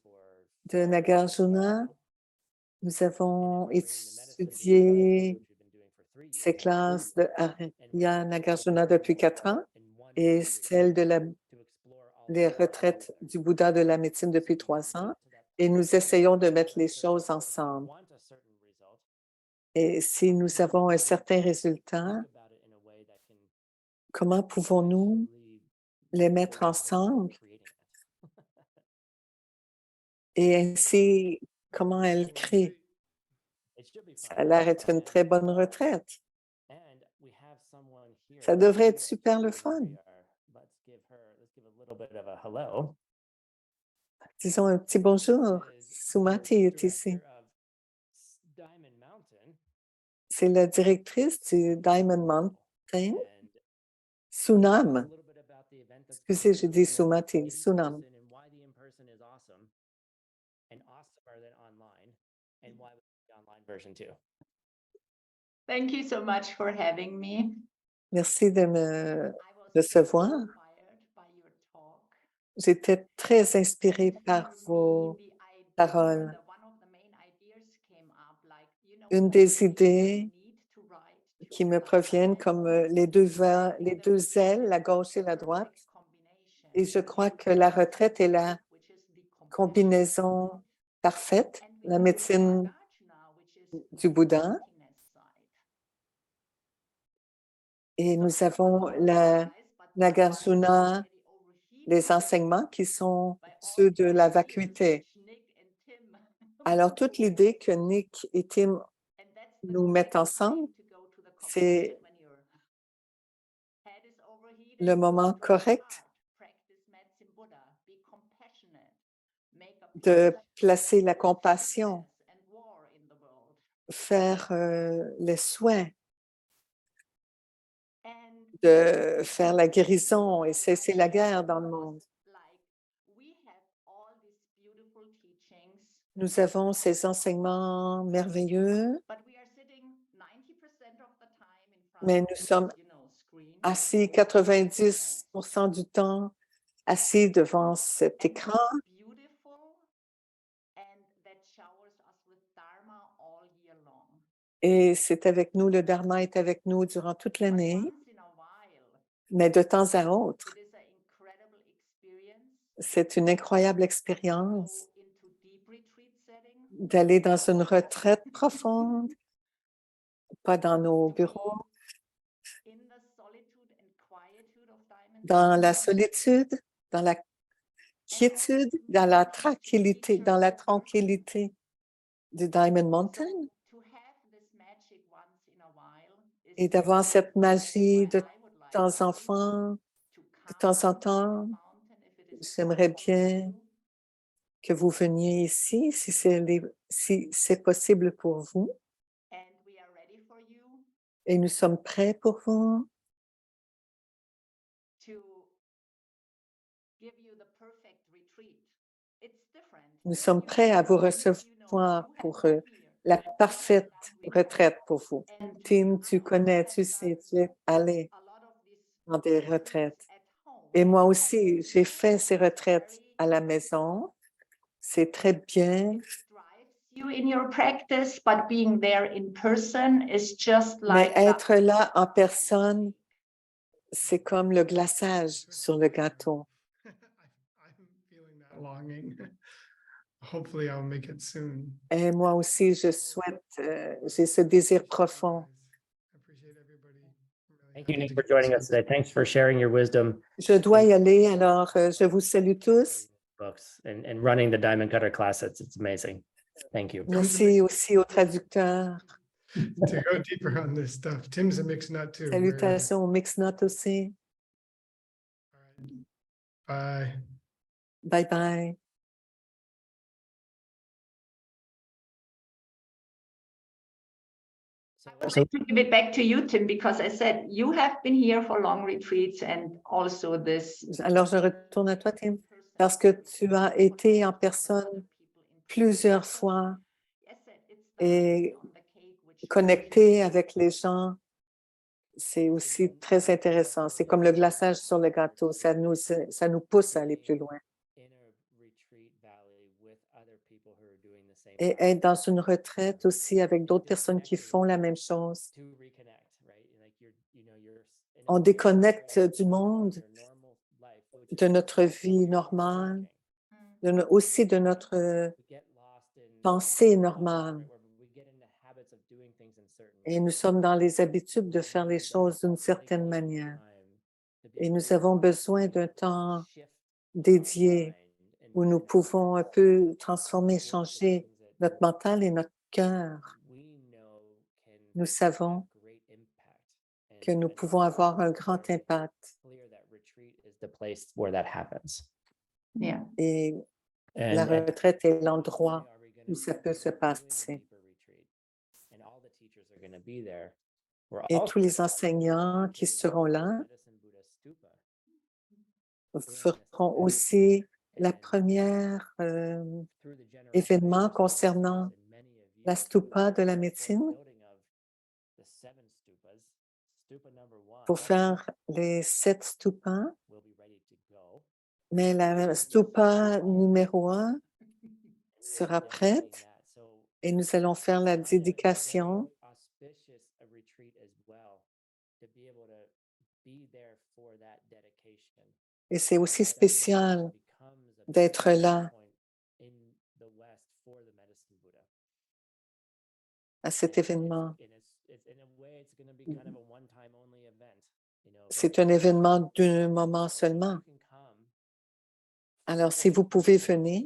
de Nagarjuna. Nous avons étudié ces classes de Arya Nagarjuna depuis 4 ans et celles de les retraites du Bouddha de la médecine depuis 3 ans. Et nous essayons de mettre les choses ensemble. Et si nous avons un certain résultat, comment pouvons-nous les mettre ensemble? Et ainsi, comment elles créent? Ça a l'air d'être une très bonne retraite. Ça devrait être super le fun. Disons un petit bonjour. Sumati est ici. C'est la directrice du Diamond Mountain. Sunam. Excusez, j'ai dit Sumati. Sunam. Thank you so much for having me. Merci de me I was recevoir. inspired by your talk. J'étais très inspirée par vos paroles. Une des idées qui me proviennent comme les deux ailes, la gauche et la droite. Et je crois que la retraite est la combinaison parfaite, la médecine du Bouddha. Et nous avons la Nagarjuna, les enseignements qui sont ceux de la vacuité. Alors, toute l'idée que Nick et Tim nous mettent ensemble, c'est le moment correct de placer la compassion, and war in the world. faire les soins, And de faire la guérison et cesser la guerre dans le monde. like we have all these beautiful teachings, Nous avons ces enseignements merveilleux, but we are sitting 90% of the time in front mais of nous sommes screen. assis 90% du temps, assis devant cet And écran. that's beautiful, and that showers us with Dharma all year long. Et c'est avec nous, le Dharma est avec nous durant toute But l'année, once in a while, mais de temps à autre, it is an incredible experience c'est une incroyable to expérience go into deep retreat settings, d'aller dans une retraite profonde, pas dans nos to be bureaux, in the solitude and quietude of Diamond dans la Mountain. solitude, dans la quiétude, dans la tranquillité du Diamond Mountain, To have this magic once in a while is et d'avoir cette magie de why I would like temps you enfant, to de come temps en to Diamond temps. Mountain if it is J'aimerais possible for bien you. que vous veniez ici, si c'est possible pour vous, And we are ready for you et nous sommes prêts pour vous to give you the perfect retreat. It's different. Nous sommes prêts à vous recevoir pour la parfaite retraite pour vous. And Tim, tu connais, tu sais, tu es allé a lot of these dans des retreats retraites. at home. Et moi aussi, j'ai fait ces retraites à la maison. C'est très bien, It drives you in your practice, but being there in person is just mais like the être là en personne, c'est comme le glaçage sur le gâteau. I'm feeling that longing. Hopefully I'll make it soon. Et moi aussi, je souhaite, j'ai ce désir profond. I appreciate everybody. I'm really Thank you, happy Nick, to for get joining this us today. Thanks for sharing your wisdom. Je dois y aller, alors je vous salue tous. Books and running the Diamond Cutter class. It's amazing. Thank you. Merci aussi aux traducteurs. to go deeper on this stuff. Tim's a mixed nut too. Very nice. Salutations aux Mixnot aussi. All right. Bye. Bye bye. I would like to give it back to you, Tim, because I said you have been here for long retreats and also this. Alors, je retourne à toi, Tim, parce que tu as été en personne plusieurs fois et connecté avec les gens. C'est aussi très intéressant. C'est comme le glaçage sur le gâteau. Ça nous pousse à aller plus loin. Et être dans une retraite aussi avec d'autres personnes qui font la même chose. On déconnecte du monde, de notre vie normale, aussi de notre pensée normale. Et nous sommes dans les habitudes de faire les choses d'une certaine manière. Et nous avons besoin d'un temps dédié où nous pouvons un peu transformer, changer notre mental et notre cœur. Nous savons que nous pouvons avoir un grand impact. Yeah. Et la retraite est l'endroit où ça peut se passer. Et tous les enseignants qui seront là feront aussi la première événement concernant la stupa de la médecine pour faire les 7 stupas. Mais la stupa numéro 1 sera prête et nous allons faire la dédication. Et c'est aussi spécial d'être là à cet événement. C'est un événement d'un moment seulement. Alors, si vous pouvez venir,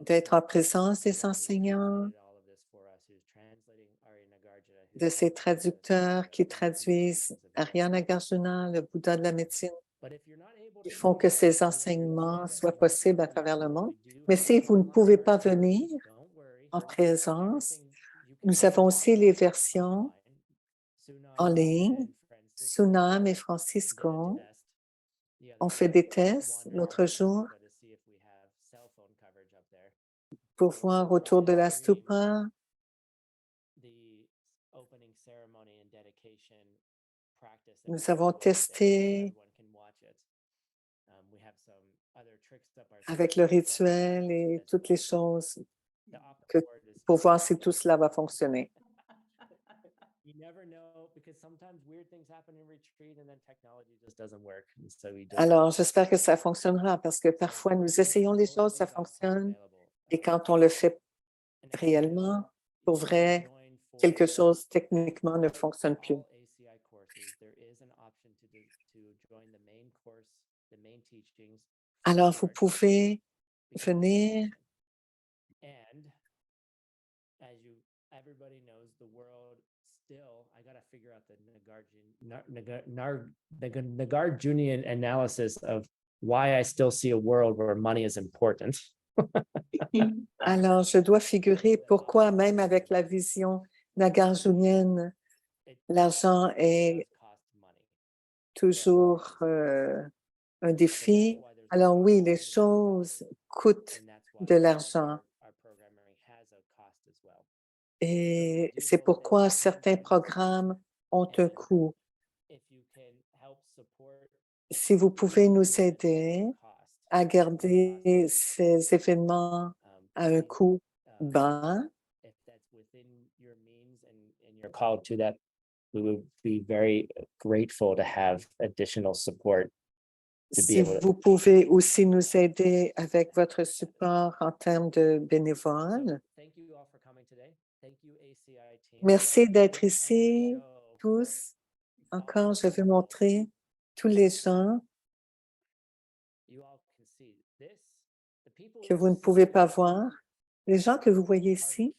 d'être en présence des enseignants, de ces traducteurs qui traduisent Ariana Garjuna, le Bouddha de la médecine, qui font que ces enseignements soient possibles à travers le monde. Mais si vous ne pouvez pas venir en présence, nous avons aussi les versions en ligne. Sunam et Francisco ont fait des tests l'autre jour pour voir autour de la stupa. Nous avons testé avec le rituel et toutes les choses pour voir si tout cela va fonctionner. Alors, j'espère que ça fonctionnera parce que parfois, nous essayons les choses, ça fonctionne. Et quand on le fait réellement, pour vrai, quelque chose techniquement ne fonctionne plus. Alors, vous pouvez venir. Nagarjunian analysis of why I still see a world where money is important. Alors, je dois figurer pourquoi, même avec la vision nagarjunienne, l'argent est toujours un défi. Alors oui, les choses coûtent de l'argent. Et c'est pourquoi certains programmes ont un coût. Si vous pouvez nous aider à garder ces événements à un coût bas, called to that, we would be very grateful to have additional support. Si vous pouvez aussi nous aider avec votre support en termes de bénévoles. Merci d'être ici, tous. Encore, je veux montrer tous les gens que vous ne pouvez pas voir. Les gens que vous voyez ici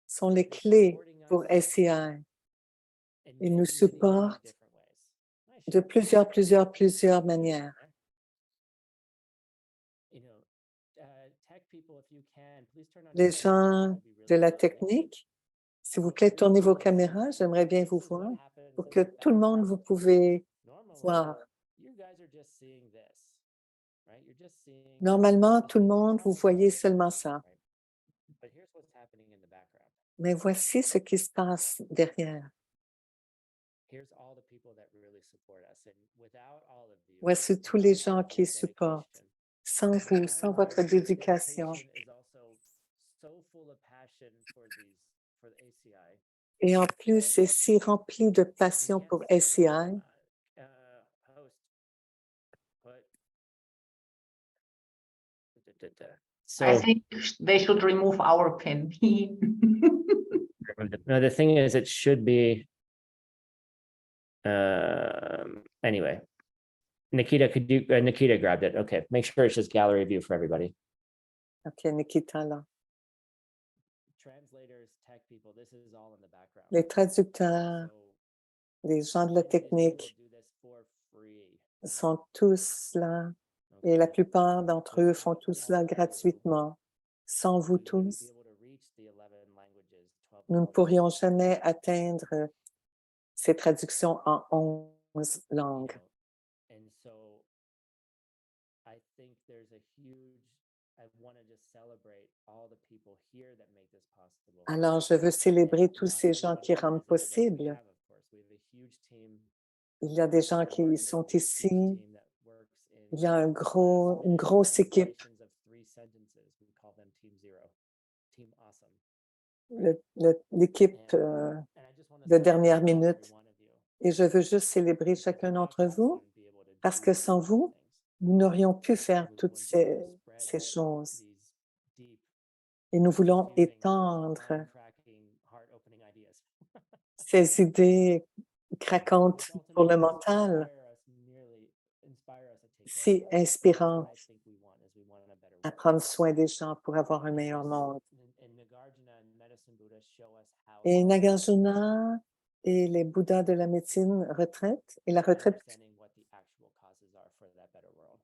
sont les clés pour SCI. Ils nous supportent de plusieurs manières. Les gens de la technique, s'il vous plaît, tournez vos caméras. J'aimerais bien vous voir pour que tout le monde vous pouvez voir. Normalement, tout le monde, vous voyez seulement ça. Mais voici ce qui se passe derrière. Voici tous les gens qui supportent. Sans vous, sans votre dédication. Et en plus, c'est si rempli de passion pour SCI. I think they should remove our pin. No, the thing is, it should be. Anyway, Nikita, could you? Nikita grabbed it. Okay, make sure it's just gallery view for everybody. OK, Nikita, là. Translators, tech people, this is all in the background. Les traducteurs, les gens de la technique sont tous là. Et la plupart d'entre eux font tout cela gratuitement. Sans vous tous, nous ne pourrions jamais atteindre ces traductions en 11 langues. Alors, je veux célébrer tous ces gens qui rendent possible. Il y a des gens qui sont ici. Il y a une grosse équipe. L'équipe de dernière minute. Et je veux juste célébrer chacun d'entre vous parce que sans vous, nous n'aurions pu faire toutes ces choses. Et nous voulons étendre ces idées craquantes pour le mental, si inspirantes, à prendre soin des gens pour avoir un meilleur monde. Et Nagarjuna et les Bouddhas de la médecine retraite et la retraite understanding what the actual causes are for that better world.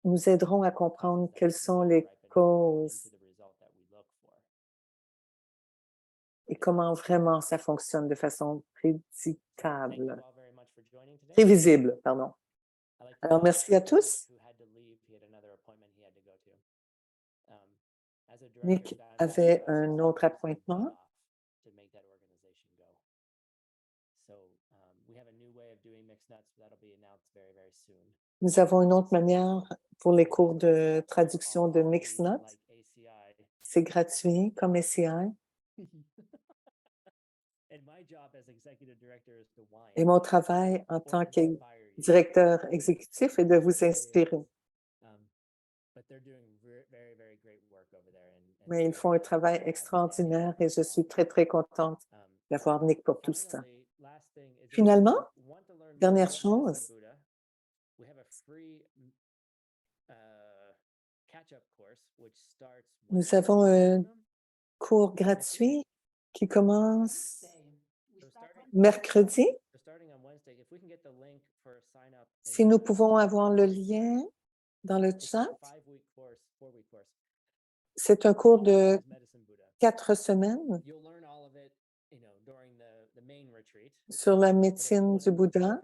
nous aideront à comprendre quelles sont les causes Into the result that we look for. et comment vraiment ça fonctionne de façon Thank you prédictable, all very much for joining today. prévisible, pardon. I'd like to Alors, thank merci à Nick, tous. who had to leave. He had another appointment he had to go to. As a director, Nick founder, avait he un also autre took some appointement. time off to make that organization go. So we have a new way of doing mixed nuts that'll be announced very, very soon. Nous avons une autre manière pour les cours de traduction de All Mixed free, Notes. like ACI. C'est gratuit comme SCI. And my job as executive director is to whine Et mon travail en or tant que inspire you. directeur exécutif est de vous inspirer. But they're doing very, very great work over there. Mais ils font un travail extraordinaire et je suis très, très contente d'avoir Nick pour tout ça. Finalement, dernière chose, nous avons un cours gratuit qui commence mercredi. Si nous pouvons avoir le lien dans le chat, c'est un cours de 4 semaines sur la médecine du Bouddha.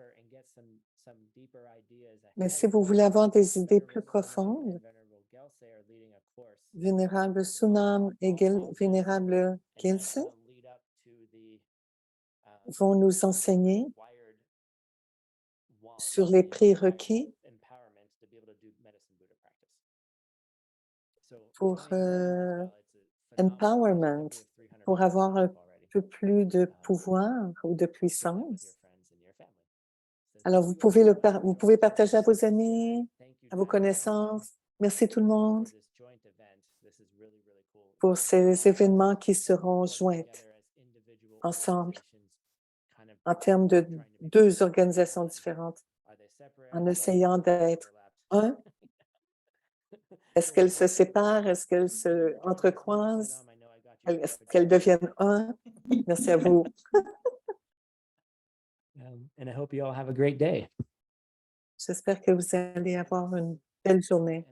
Mais si vous voulez avoir des idées plus profondes, Vénérable Sunam et Vénérable Gilse vont nous enseigner sur les prérequis pour empowerment, pour avoir un peu plus de pouvoir ou de puissance. Alors, vous pouvez partager à vos amis, à vos connaissances. Merci tout le monde pour ces événements qui seront joints ensemble en termes de 2 organisations différentes, en essayant d'être un. Est-ce qu'elles se séparent? Est-ce qu'elles se entrecroisent? Est-ce qu'elles deviennent un? Merci à vous. And I hope you all have a great day. J'espère que vous allez avoir une belle journée.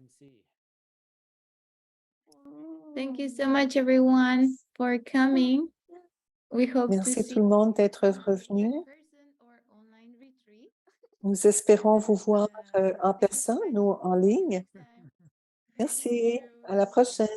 Thank you so much, everyone, for coming. We hope to Merci see tout le monde d'être revenu. in person or online retreat. Nous espérons vous voir en personne ou en ligne. Next time. Merci. À la prochaine.